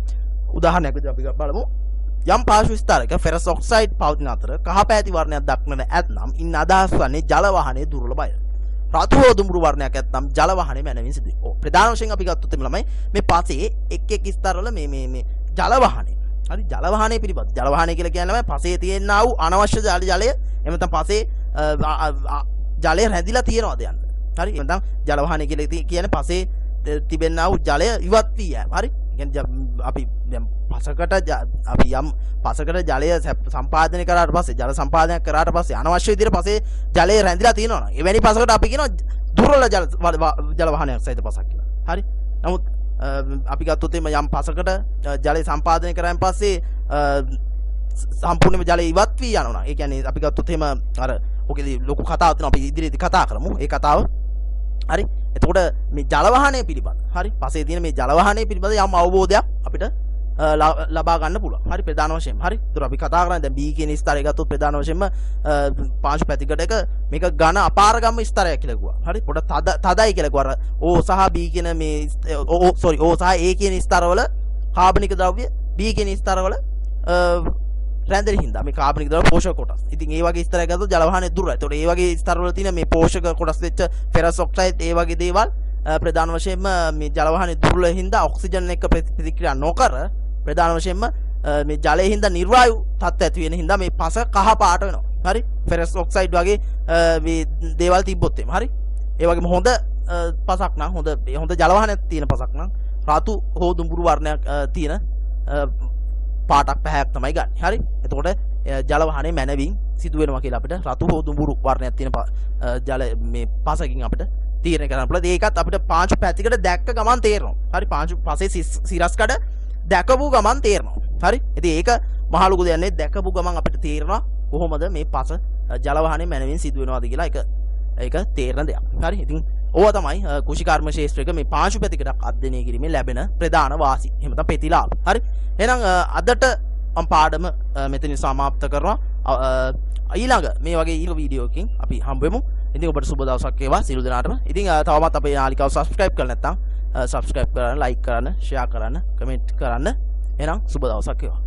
උදාහරණයක් විදිහට අපි බලමු. යම් පාංශු ස්තරයක ෆෙරස් ඔක්සයිඩ් පවතින අතර කහ පැහැති වර්ණයක් දක්නන ඇතනම් ඉන් අදහස් වන්නේ ජල වහනයේ දුර්ලභය. රතු හෝ දුඹුරු වර්ණයක් ඇතනම් ජල වහනයේ මැනවින් සිදුවේ. ඔව්. ප්‍රධාන වශයෙන් අපි ගත්තොත් එමු ළමයි මේ පසේ එක් ස්තරවල මේ ජල වහනය. හරි? ජල වහනය පිළිබඳ. ජල වහනය කියලා කියන්නේ ළමයි පසේ තියෙනා වූ අනවශ්‍ය ජලය එහෙම නැත්නම් පසේ ජලය රැඳිලා තියෙනවද යන්න. හරි? එහෙම නැත්නම් ජල වහනය කියලා කියන්නේ පසේ තිබෙනා වූ ජලය ඉවත් වී යෑම. හරි? අපි දැන් පසකට අපි යම් පසකට ජලය සම්පාදනය කරාට පස්සේ ජල සම්පාදනය කරාට පස්සේ අනවශ්‍ය විදිහට පස්සේ ජලය රැඳිලා තියෙනවා නම් එවැනි පසකට අපි කියනවා දුර්වල ජල වාහනයක් සහිත පසක් කියලා. හරි. නමුත් අපි ගත්තොත් එimhe යම් පසකට ජලය සම්පාදනය කරායින් පස්සේ සම්පූර්ණයෙන්ම ජලය ඉවත් වී යනවා. ඒ කියන්නේ අපි ගත්තොත් එහෙම අර ඔකේදී ලොකු කතාවක් තියෙනවා අපි ඉදිරියේදී කතා කරමු. ඒ කතාව හරි. එතකොට මේ ජල වාහනය පිළිබඳ හරි පස්සේ තියෙන මේ ජල වාහනය පිළිබඳ යම් අවබෝධයක් අපිට ලබා ගන්න පුළුවන්. හරි ප්‍රධාන වශයෙන්. හරි. ඒතර අපි කතා කරන්නේ දැන් B කියන ස්තරය ගත්තොත් ප්‍රධාන වශයෙන්ම පාංශු පැතිකඩ එක මේක ඝන අපාරගම්ම ස්තරයක් කියලා කිව්වා. හරි. පොඩ තදයි කියලා කිව්වා. O සහ B කියන මේ O සහ A කියන ස්තරවල කාබනික ද්‍රව්‍ය B කියන ස්තරවල රැඳෙන හින්දා මේ කාබනික ද්‍රව්‍ය පෝෂක කොටස්. ඉතින් ඒ වගේ ස්තරයක් ගත්තොත් ජල වාහනේ දුරයි. ඒතකොට ඒ වගේ ස්තරවල තියෙන මේ පෝෂක කොටස් වෙච්ච ෆෙරස් ඔක්සයිඩ් ඒ වගේ දේවල් ප්‍රධාන වශයෙන්ම මේ ජල වාහනේ දුර්වල හින්දා ඔක්සිජන් එක්ක ප්‍රතික්‍රියා නොකර ප්‍රධාන වශයෙන්ම මේ ජලයේ හින්දා නිර්වායු තත්ත්ව ඇති වෙන හින්දා මේ පස කහ පාට වෙනවා. හරි. ෆෙරස් ඔක්සයිඩ් වගේ මේ දේවල් තිබ්බොත් එimhe. හරි. ඒ වගේම හොඳ පසක් නම් හොඳ ජල වාහනයක් තියෙන පසක් නම් රතු හෝ දුඹුරු වර්ණයක් තියෙන පාටක් පැහැයක් තමයි ගන්න. හරි. එතකොට ජල වාහනේ මැනවින් සිදු වෙනවා කියලා අපිට රතු හෝ දුඹුරු වර්ණයක් තියෙන ජල මේ පසකින් අපිට තීරණය කරන්න පුළුවන්. ඒකත් අපිට පාංශු පැතිකඩ දැක්ක ගමන් තේරෙනවා. හරි. පාංශු පසේ සිරස්කඩ දැකපු ගමන් තේරෙනවා. හරි. ඉතින් ඒක මහ ලොකු දෙයක් නෙවෙයි. දැකපු ගමන් අපිට තේරෙනවා කොහොමද මේ පස ජල වාහනේ මැනවින් සිදු වෙනවද කියලා ඒක තේරෙන දෙයක්. හරි. ඉතින් ඕවා තමයි කුෂිකර්ම ශාස්ත්‍රයක මේ පාංශු පැතිකඩක් අධ්‍යයනය කිරීමෙන් ලැබෙන ප්‍රධාන වාසි. එහෙම තමයි ප්‍රතිලාභ. හරි. එහෙනම් අදට මම පාඩම මෙතනින් සමාප්ත කරනවා. ඊළඟ මේ වගේ ඊළඟ වීඩියෝකින් අපි හම්බෙමු. ඉතින් ඔබට සුබ දවසක් වේවා සියලු දෙනාටම. ඉතින් තවමත් අපේ නාලිකාව subscribe කරලා නැත්නම් subscribe කරන්න, like කරන්න, share කරන්න, comment කරන්න. එහෙනම් සුබ දවසක් වේවා.